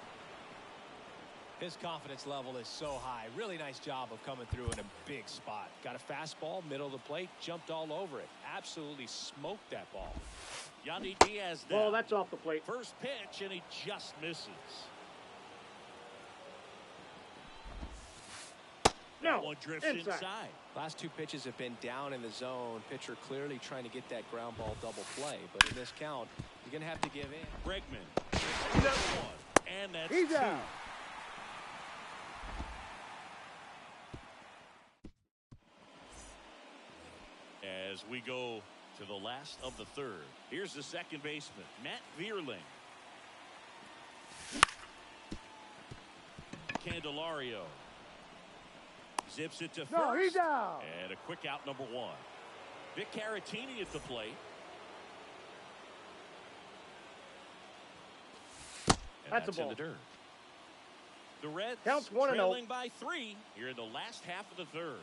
His confidence level is so high. Really nice job of coming through in a big spot. Got a fastball, middle of the plate, jumped all over it. Absolutely smoked that ball. Yandy Diaz down. Well, that's off the plate. First pitch, and he just misses. No, One drifts inside. Last 2 pitches have been down in the zone. Pitcher clearly trying to get that ground ball double play. But in this count, you're going to have to give in. Bregman. One. And that's He's 2. out. As we go to the last of the third, here's the second baseman, Matt Vierling. Candelario zips it to first. No, he's out. And a quick out, number 1. Vic Caratini at the plate. And That's a ball. in the dirt. The Reds Counts 1-0. trailing by 3 here in the last half of the third.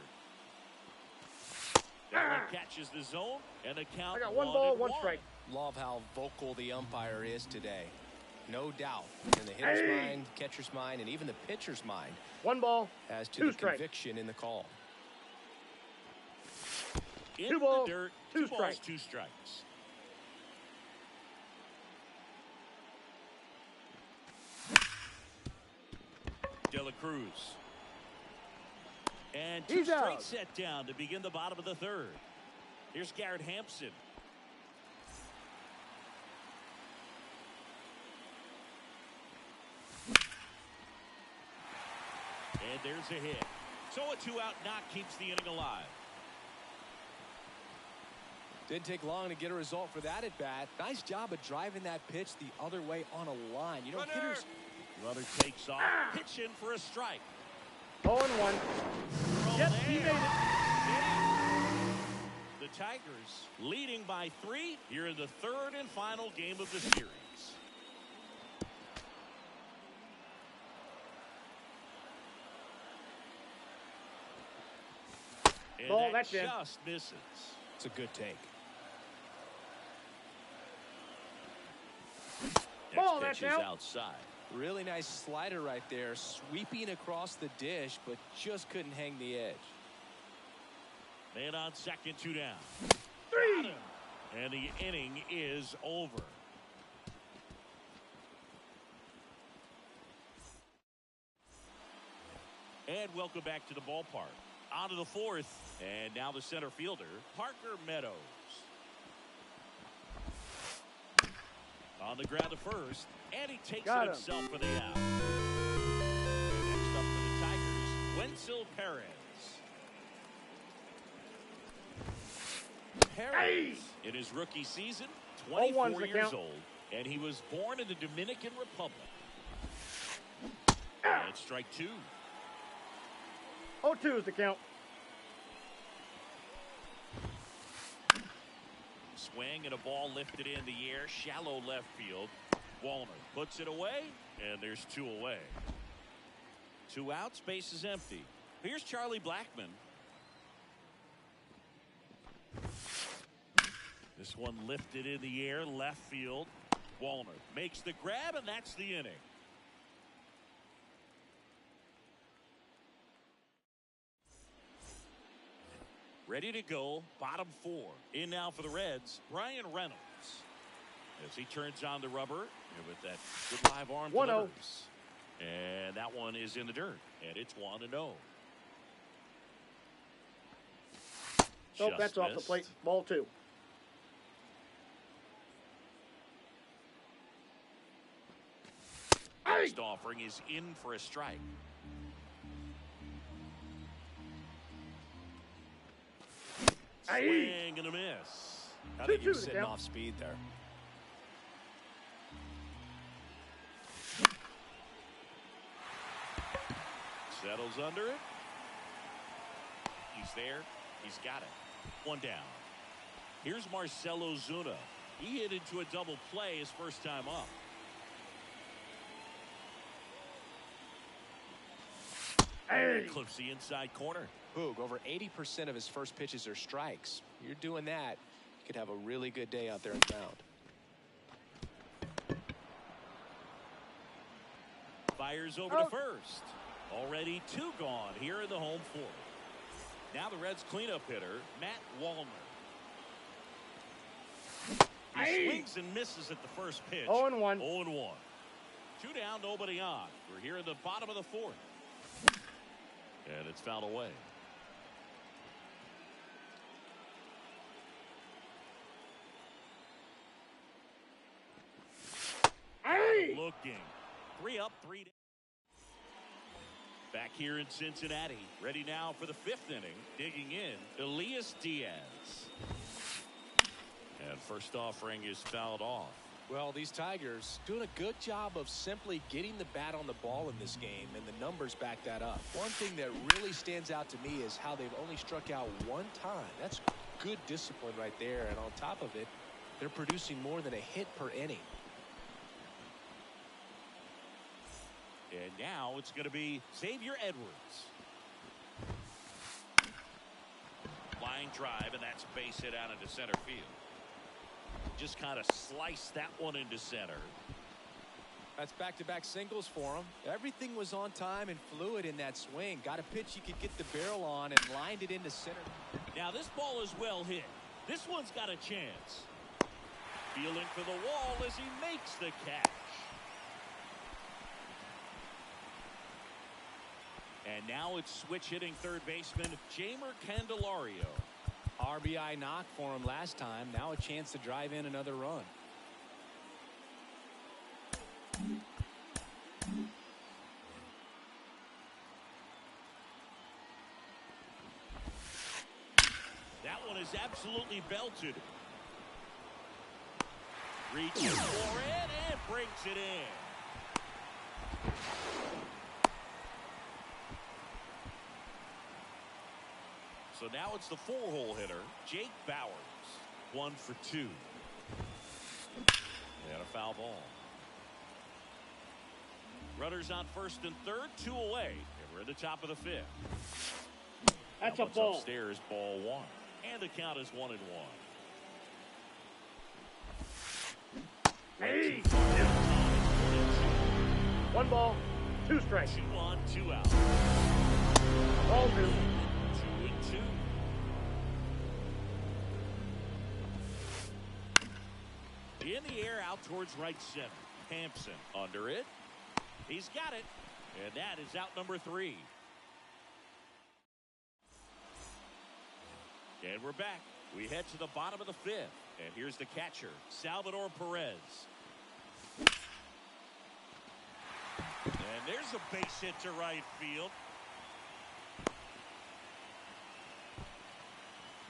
That one catches the zone, and a count. I got 1 ball, 1 1. strike. Love how vocal the umpire is today. No doubt in the hitter's mind, catcher's mind, and even the pitcher's mind 1 ball, as to 2 the strikes. conviction in the call. In 2 balls, the dirt, 2 2 balls, strikes. 2 strikes. De La Cruz. And 2 He's straight out. set down to begin the bottom of the third. Here's Garrett Hampson. And there's a hit. So a 2-out knock keeps the inning alive. Didn't take long to get a result for that at bat. Nice job of driving that pitch the other way on a line. You know, hitters. Runner takes off. Pitch in for a strike. 0-1. Throw Yep, there. he made it. The Tigers leading by 3 here in the third and final game of the series. And Ball, that that's in. just misses. It's a good take. Ball, Next that's pitch is out. outside. Really nice slider right there, sweeping across the dish, but just couldn't hang the edge. Man on second, 2 down. 3. And the inning is over. And welcome back to the ballpark. On to the fourth, and now the center fielder, Parker Meadows. On the ground to first, and he takes Got it him. himself for the out. Next up for the Tigers, Wenzel Perez. Perez, in his rookie season, 24 0-1's the years count. old, and he was born in the Dominican Republic. And strike 2. 0-2 is the count. Swing and a ball lifted in the air, shallow left field. Wallner puts it away, and there's 2 away. 2 outs, base is empty. Here's Charlie Blackmon. This one lifted in the air, left field. Wallner makes the grab, and that's the inning. Ready to go, bottom 4. In now for the Reds, Brian Reynolds. As he turns on the rubber, and with that good live arm 1-0. delivers. And that one is in the dirt, and it's 1-0. Oh, that's off the plate. Ball 2. First offering is in for a strike. Swing and a miss. I think he was sitting off speed there. Settles under it. He's there. He's got it. One down. Here's Marcell Ozuna. He hit into a double play his first time up. Hey. Clips the inside corner. Boog, over 80% of his first pitches are strikes. You're doing that, you could have a really good day out there in the mound. Fires over to first. Already 2 gone here in the home 4th. Now the Reds cleanup hitter, Matt Wallner. He swings and misses at the first pitch. 0-1. 0-1. 2 down, nobody on. We're here in the bottom of the 4th. And it's fouled away. Looking. 3 up, 3 down. Back here in Cincinnati. Ready now for the 5th inning. Digging in, Elias Diaz. And first offering is fouled off. Well, these Tigers doing a good job of simply getting the bat on the ball in this game, and the numbers back that up. One thing that really stands out to me is how they've only struck out 1 time. That's good discipline right there, and on top of it, they're producing more than a hit per inning. And now it's going to be Xavier Edwards. Line drive, and that's base hit out into center field. Just kind of sliced that one into center. That's back-to-back singles for him. Everything was on time and fluid in that swing. Got a pitch he could get the barrel on and lined it into center. Now this ball is well hit. This one's got a chance. Feeling for the wall as he makes the catch. And now it's switch hitting third baseman Jeimer Candelario. RBI knock for him last time. Now a chance to drive in another run. That one is absolutely belted. Reaches for it and brings it in. So now it's the 4-hole hitter, Jake Bowers. 1 for 2. And a foul ball. Runners on first and third, 2 away. And we're at the top of the 5th. That's now a ball. Upstairs, ball 1. And the count is 1-1. Hey. 1 ball, 2 strikes. 2 on, 2 out. Ball 2. 2 and 2. In the air out towards right center. Hampson under it. He's got it. And that is out number 3. And we're back. We head to the bottom of the 5th. And here's the catcher, Salvador Perez. And there's a base hit to right field.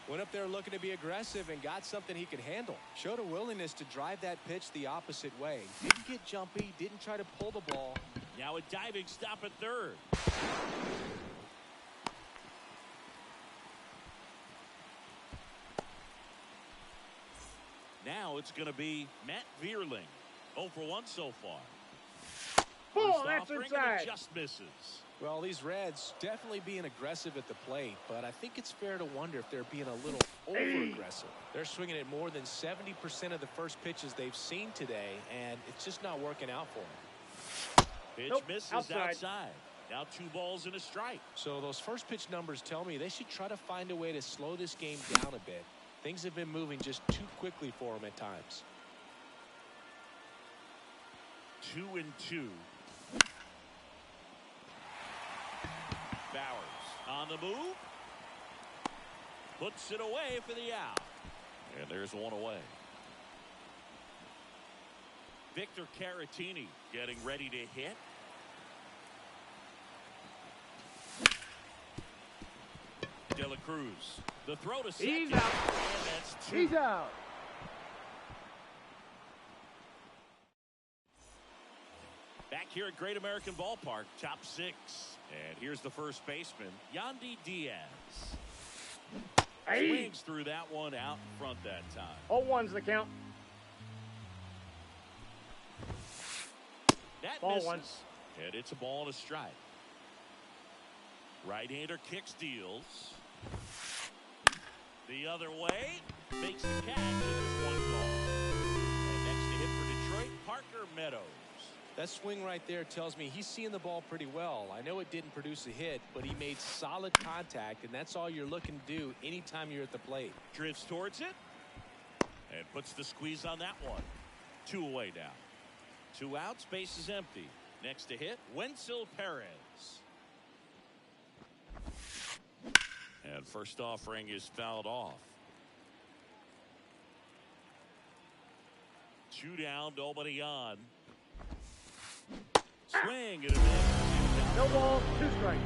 Went up there looking to be aggressive and got something he could handle. Showed a willingness to drive that pitch the opposite way. Didn't get jumpy, didn't try to pull the ball. Now a diving stop at third. Now it's going to be Matt Vierling. 0 for 1 so far. Oh, that's inside. Just misses. Well, these Reds definitely being aggressive at the plate, but I think it's fair to wonder if they're being a little over-aggressive. They're swinging at more than 70% of the first pitches they've seen today, and it's just not working out for them. Pitch misses outside. Now 2 balls and a strike. So those first pitch numbers tell me they should try to find a way to slow this game down a bit. Things have been moving just too quickly for them at times. 2-2. Bowers on the move. Puts it away for the out. And there's one away. Victor Caratini getting ready to hit. De La Cruz. The throw to second. He's out. And that's 2. He's out. Back here at Great American Ballpark, top 6. And here's the first baseman, Yandy Diaz. Swings through that one out in front that time. 0-1's the count. That ball misses. 1. And it's a ball and a strike. Right-hander kicks, deals. The other way. Makes the catch, and there's 1 ball. And next to hit for Detroit, Parker Meadows. That swing right there tells me he's seeing the ball pretty well. I know it didn't produce a hit, but he made solid contact, and that's all you're looking to do anytime you're at the plate. Drifts towards it. And puts the squeeze on that one. 2 away now. 2 outs, base is empty. Next to hit, Wenzel Perez. And first offering is fouled off. 2 down, nobody on. Swing and a miss. No ball, 2 strikes.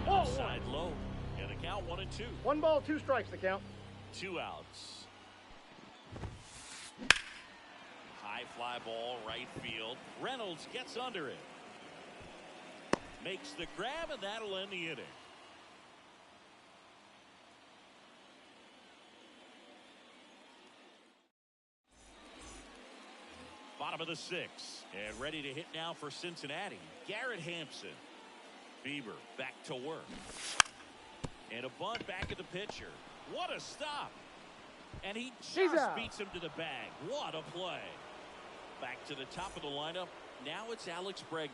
Outside low. And the count 1-2. 1 ball, 2 strikes the count. 2 outs. High fly ball, right field. Reynolds gets under it. Makes the grab, and that'll end the inning. Bottom of the 6th, and ready to hit now for Cincinnati, Garrett Hampson. Bieber back to work. And a bunt back at the pitcher. What a stop. And he just beats him to the bag. What a play. Back to the top of the lineup. Now it's Alex Bregman.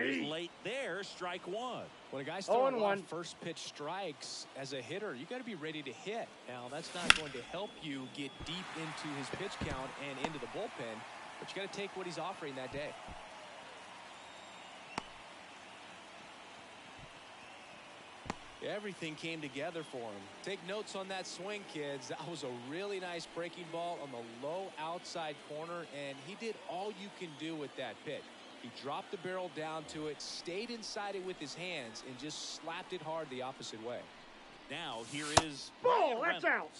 He's late there, strike 1. When a guy's throwing a lot of first pitch strikes as a hitter, you got to be ready to hit. Now, that's not going to help you get deep into his pitch count and into the bullpen, but you got to take what he's offering that day. Everything came together for him. Take notes on that swing, kids. That was a really nice breaking ball on the low outside corner, and he did all you can do with that pitch. He dropped the barrel down to it, stayed inside it with his hands, and just slapped it hard the opposite way. Now here is ball. That's out.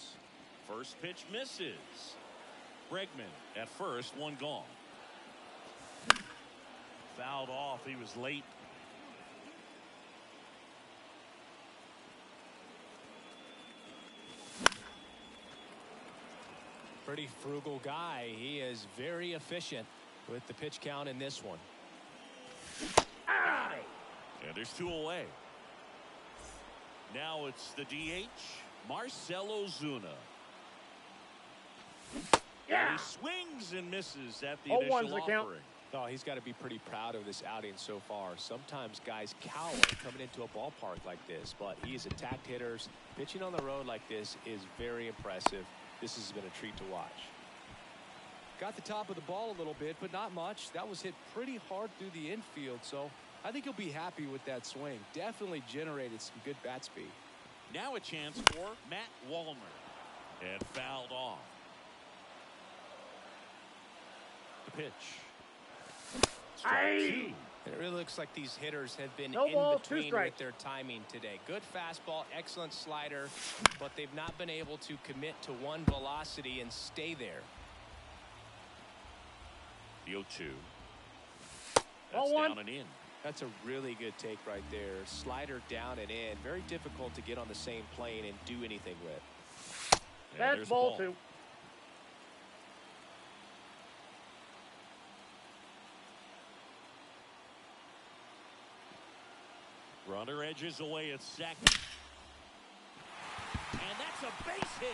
First pitch misses. Bregman at first, 1 gone. Fouled off. He was late. Pretty frugal guy. He is very efficient with the pitch count in this one. And there's 2 away. Now it's the DH, Marcell Ozuna. And he swings and misses at the initial offering. Oh, he's got to be pretty proud of this outing so far. Sometimes guys cower coming into a ballpark like this, but he has attacked hitters. Pitching on the road like this is very impressive. This has been a treat to watch. Got the top of the ball a little bit, but not much. That was hit pretty hard through the infield, so I think he'll be happy with that swing. Definitely generated some good bat speed. Now a chance for Matt Wallner. And fouled off. The pitch. Strike 2. It really looks like these hitters have been No in ball, between with their timing today. Good fastball, excellent slider, but they've not been able to commit to one velocity and stay there. The 0-2. That's down and in. That's a really good take right there. Slider down and in. Very difficult to get on the same plane and do anything with. That's ball 2. Runner edges away at second. And that's a base hit.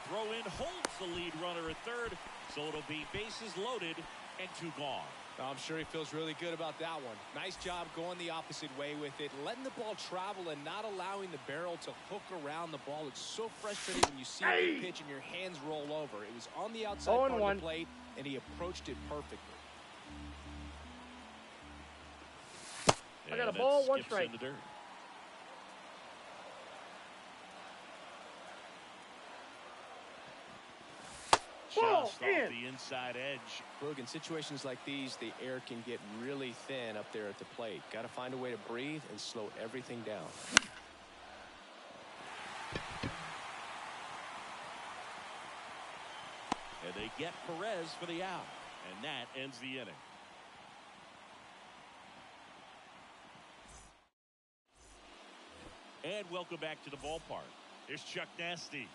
Throw in holds the lead runner at third, so it'll be bases loaded and 2 gone. I'm sure he feels really good about that one. Nice job going the opposite way with it, letting the ball travel and not allowing the barrel to hook around the ball. It's so frustrating when you see a pitch and your hands roll over. It was on the outside part of the plate, and he approached it perfectly. I got a ball, 1 strike. Just off the inside edge. Look, in situations like these, the air can get really thin up there at the plate. Got to find a way to breathe and slow everything down. And they get Perez for the out. And that ends the inning. And welcome back to the ballpark. Here's Chuck Nasty.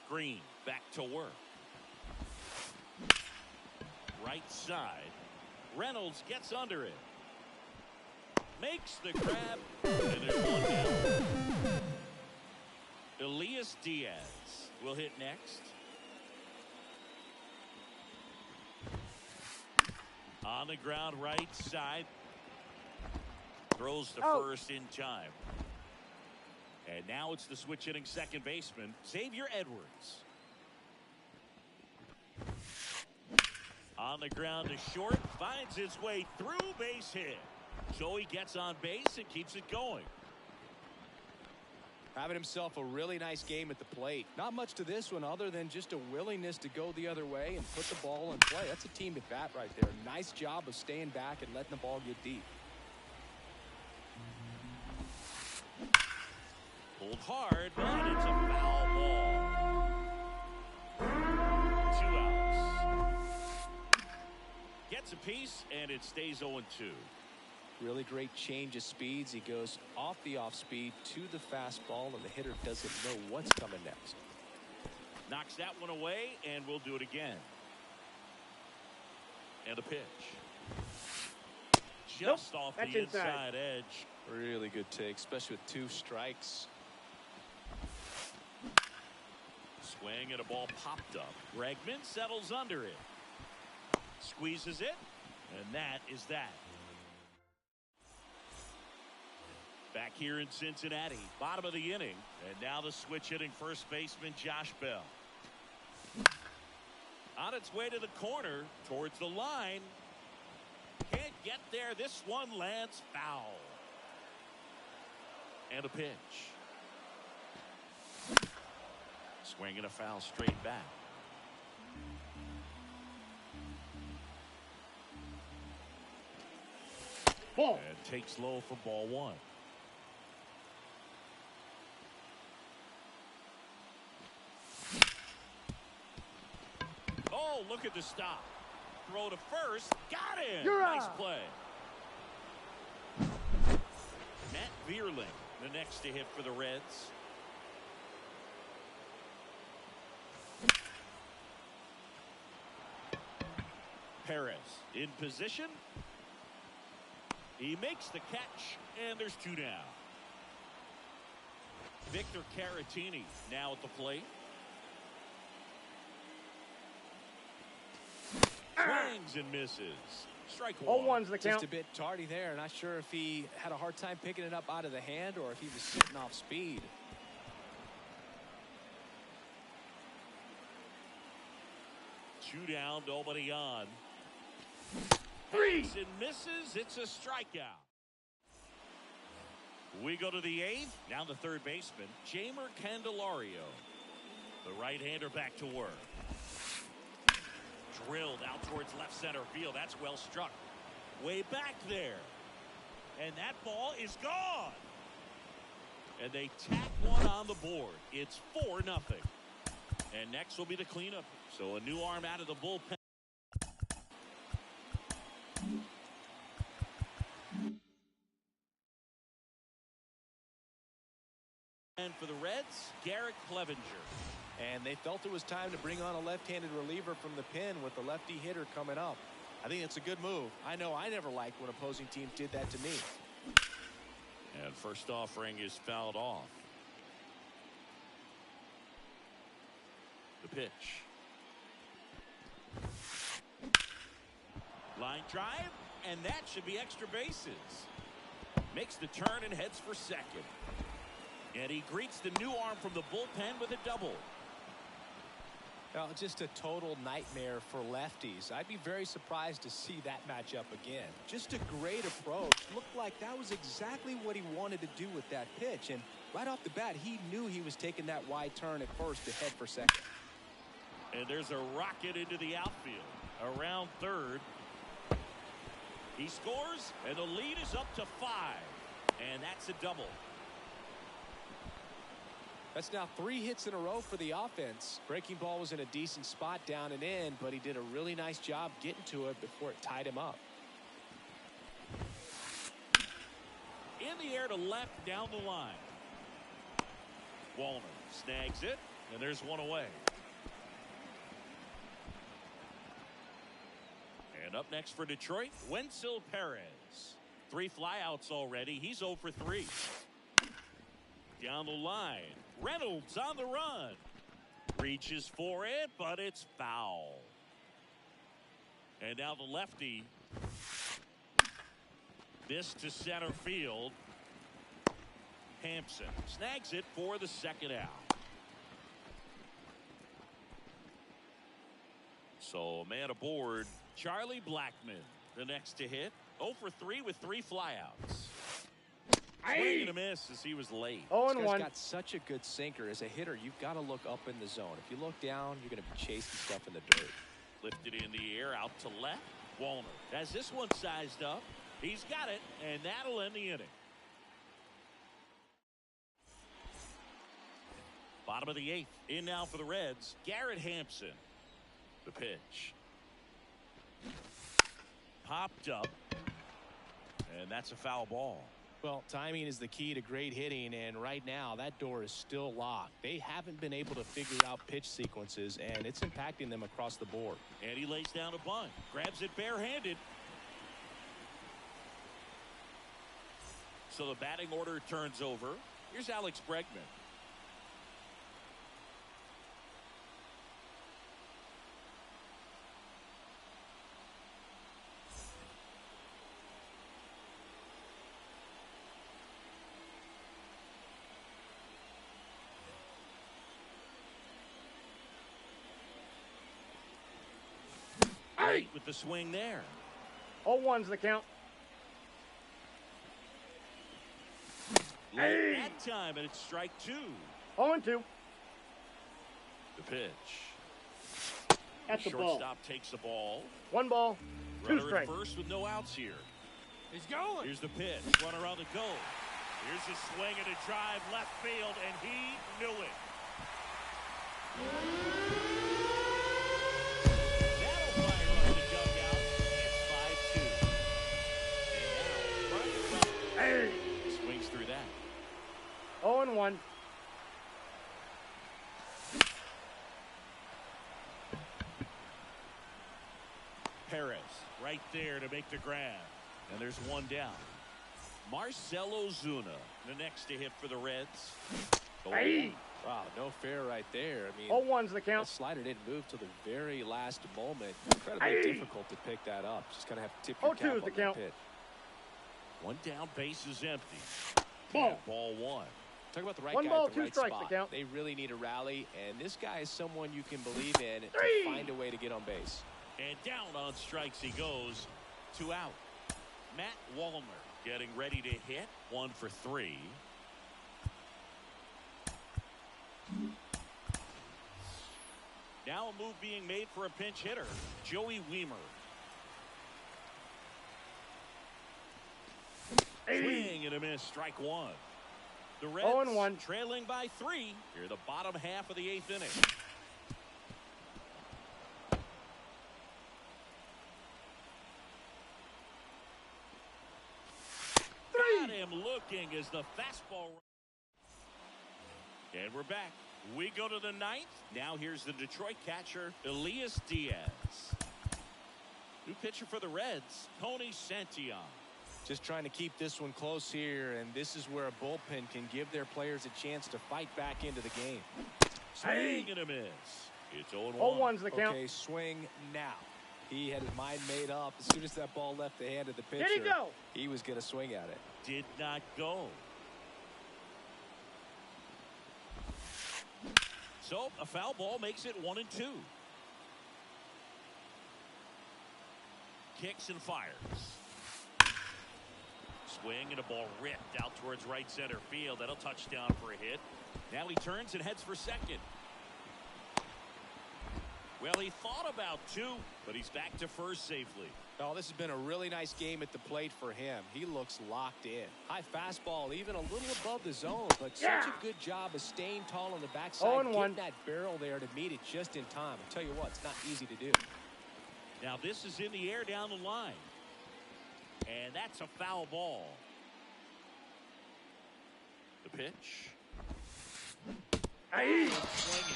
Green back to work. Right side. Reynolds gets under it. Makes the grab. And there's 1 down. Elias Diaz will hit next. On the ground right side. Throws to first in time. And now it's the switch hitting second baseman, Xavier Edwards. On the ground to short, finds his way through, base hit. So he gets on base and keeps it going. Having himself a really nice game at the plate. Not much to this one other than just a willingness to go the other way and put the ball in play. That's a team at bat right there. Nice job of staying back and letting the ball get deep. Pulled hard, but it's a foul ball. 2 outs. Gets a piece, and it stays 0-2. Really great change of speeds. He goes off the off speed to the fastball, and the hitter doesn't know what's coming next. Knocks that one away, and we'll do it again. And a pitch. Just off the inside edge. Really good take, especially with 2 strikes. Swing and a ball popped up. Bregman settles under it. Squeezes it. And that is that. Back here in Cincinnati, bottom of the inning. And now the switch hitting first baseman Josh Bell. On its way to the corner, towards the line. Can't get there. This one lands foul. And a pitch. Swing and a foul straight back. Ball. And takes low for ball 1. Oh, look at the stop. Throw to first. Got him. Nice play. Matt Vierling, the next to hit for the Reds. Perez in position. He makes the catch, and there's 2 down. Victor Caratini now at the plate. Swings and misses. Strike 1. 0-1's the count. Just a bit tardy there. Not sure if he had a hard time picking it up out of the hand or if he was sitting off speed. Two down, nobody on. 3. And misses. It's a strikeout. We go to the 8th. Now the third baseman, Jeimer Candelario. The right-hander back to work. Drilled out towards left center field. That's well struck. Way back there. And that ball is gone. And they tack one on the board. It's 4-0. And next will be the cleanup. So a new arm out of the bullpen. man for the Reds, Garrett Clevenger. And they felt it was time to bring on a left-handed reliever from the pen with the lefty hitter coming up. I think it's a good move. I know I never liked when opposing teams did that to me. And first offering is fouled off. The pitch. Line drive, and that should be extra bases. Makes the turn and heads for second. And he greets the new arm from the bullpen with a double. Well, just a total nightmare for lefties. I'd be very surprised to see that matchup again. Just a great approach. Looked like that was exactly what he wanted to do with that pitch. And right off the bat, he knew he was taking that wide turn at first to head for second. And there's a rocket into the outfield. Around third. He scores, and the lead is up to 5. And that's a double. That's now 3 hits in a row for the offense. Breaking ball was in a decent spot down and in, but he did a really nice job getting to it before it tied him up. In the air to left down the line. Wallner snags it, and there's one away. And up next for Detroit, Wenzel Perez. 3 flyouts already. He's 0 for 3. Down the line. Reynolds on the run. Reaches for it, but it's foul. And now the lefty. This to center field. Hampson snags it for the second out. So a man aboard, Charlie Blackmon, the next to hit. 0 for 3 with 3 flyouts. Swing and a miss as he was late. This guy's got such a good sinker. As a hitter, you've got to look up in the zone. If you look down, you're going to be chasing stuff in the dirt. Lifted in the air out to left. Wallner has this one sized up. He's got it, and that'll end the inning. Bottom of the 8th. In now for the Reds, Garrett Hampson. The pitch. Popped up. And that's a foul ball. Well, timing is the key to great hitting, and right now that door is still locked. They haven't been able to figure out pitch sequences, and it's impacting them across the board. And he lays down a bunt. Grabs it barehanded. So the batting order turns over. Here's Alex Bregman. Right with the swing there. 0-1's the count. Late that time, and it's strike 2. 0-2. The pitch. At the ball. Shortstop takes the ball. 1 ball, 2 Runner strikes. at first with no outs here. He's going. Here's the pitch. Runner on the go. Here's a swing and a drive left field, and he knew it. Hey. Swings through that. 0-1. Perez right there to make the grab. And there's one down. Marcell Ozuna, the next to hit for the Reds. Hey. Wow, no fair right there. I mean, 0-1's the count. that slider didn't move till the very last moment. Incredibly difficult to pick that up. Just kind of have to tip your cap 0-2's on the that count. pitch. One down, base is empty. Ball. Ball 1. Talk about the right 1 guy ball, at the 2 right strikes spot. to count. They really need a rally, and this guy is someone you can believe in to find a way to get on base. And down on strikes he goes. 2 out. Matt Wallner getting ready to hit. 1 for 3. Now a move being made for a pinch hitter, Joey Wiemer. Swing and a miss, strike 1. The Reds 0-1. trailing by 3 here the bottom half of the 8th inning. Got him looking as the fastball. And we're back. We go to the ninth. Now here's the Detroit catcher, Elias Diaz. New pitcher for the Reds, Tony Santillan. Just trying to keep this one close here, and this is where a bullpen can give their players a chance to fight back into the game. Swing and a miss. It's 0-1. 0-1's the count. Okay, swing now. He had his mind made up. As soon as that ball left the hand of the pitcher, did he go? He was going to swing at it. Did not go. So a foul ball makes it 1-2. Kicks and fires. Swing and a ball ripped out towards right center field. That'll touch down for a hit. Now he turns and heads for second. Well, he thought about two, but he's back to first safely. Oh, this has been a really nice game at the plate for him. He looks locked in. High fastball, even a little above the zone, but such a good job of staying tall on the backside, getting that barrel there to meet it just in time. I'll tell you what, it's not easy to do. Now this is in the air down the line. And that's a foul ball. The pitch. Swinging.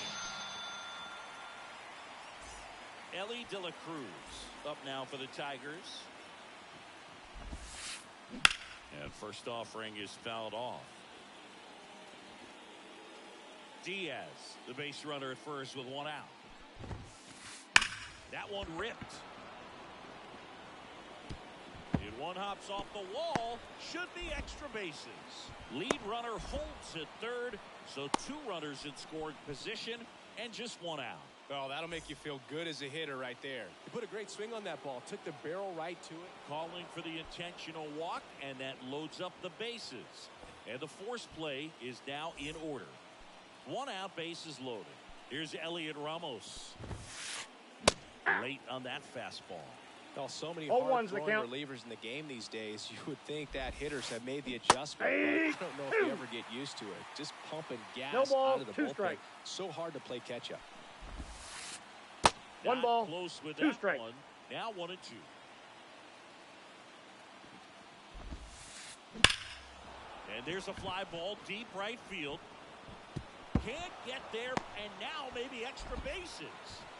Ellie De La Cruz up now for the Tigers. And first offering is fouled off. Diaz, the base runner at first with one out. That one ripped. And one hops off the wall. Should be extra bases. Lead runner holds at third. So two runners in scoring position and just one out. Oh, that'll make you feel good as a hitter right there. He put a great swing on that ball. Took the barrel right to it. Calling for the intentional walk, and that loads up the bases. And the force play is now in order. One out, bases loaded. Here's Elliot Ramos. Late on that fastball. Oh, so many hard-throwing relievers in the game these days. You would think that hitters have made the adjustment. But I don't know if you ever get used to it. Just pumping gas out of the bullpen. Strike. So hard to play catch-up. One ball, close with 2 that strike. one. Now 1-2. And there's a fly ball deep right field. Can't get there, and now maybe extra bases.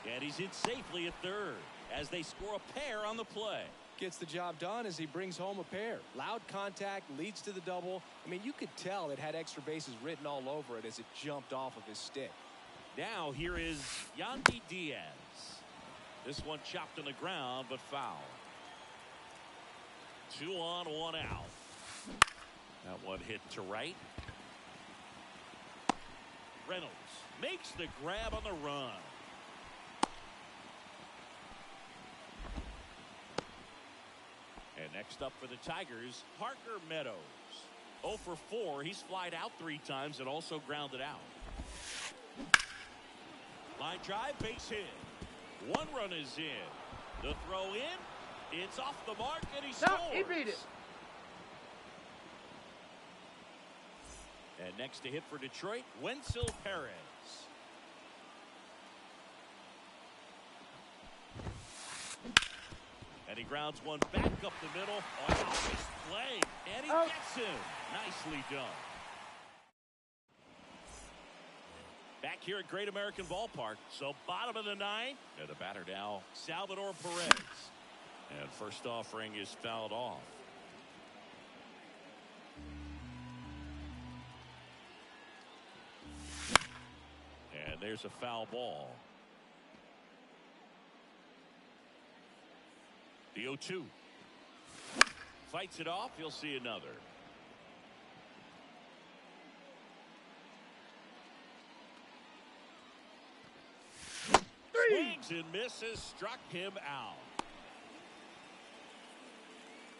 And he's in safely at third as they score a pair on the play. Gets the job done as he brings home a pair. Loud contact leads to the double. I mean, you could tell it had extra bases written all over it as it jumped off of his stick. Now here is Yandy Diaz. This one chopped on the ground, but foul. 2 on, 1 out. That one hit to right. Reynolds makes the grab on the run. And next up for the Tigers, Parker Meadows. 0 for 4. He's flied out 3 times and also grounded out. Line drive, base hit. 1 run is in. The throw in. It's off the mark, and he scores. He beat it. And next to hit for Detroit, Wenzel Perez. And he grounds one back up the middle. Oh, nice play. And he gets him. Nicely done. Back here at Great American Ballpark. So bottom of the 9th. And the batter now, Salvador Perez. And first offering is fouled off. And there's a foul ball. The 0-2. Fights it off. He'll see another. Swings and misses. Struck him out.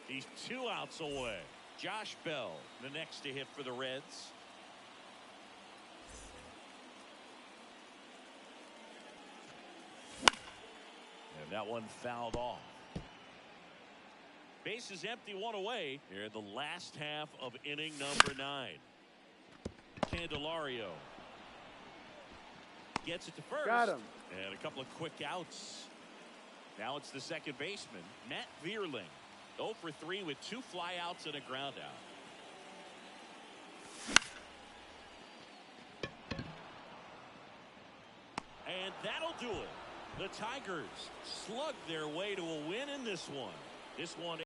He's 2 outs away. Josh Bell, the next to hit for the Reds. And that one fouled off. Bases empty, 1 away here in the last half of inning number 9. Candelario gets it to first. Got him. And a couple of quick outs. Now it's the second baseman, Matt Vierling. 0 for 3 with 2 flyouts and a ground out. That'll do it. The Tigers slug their way to a win in this one. This one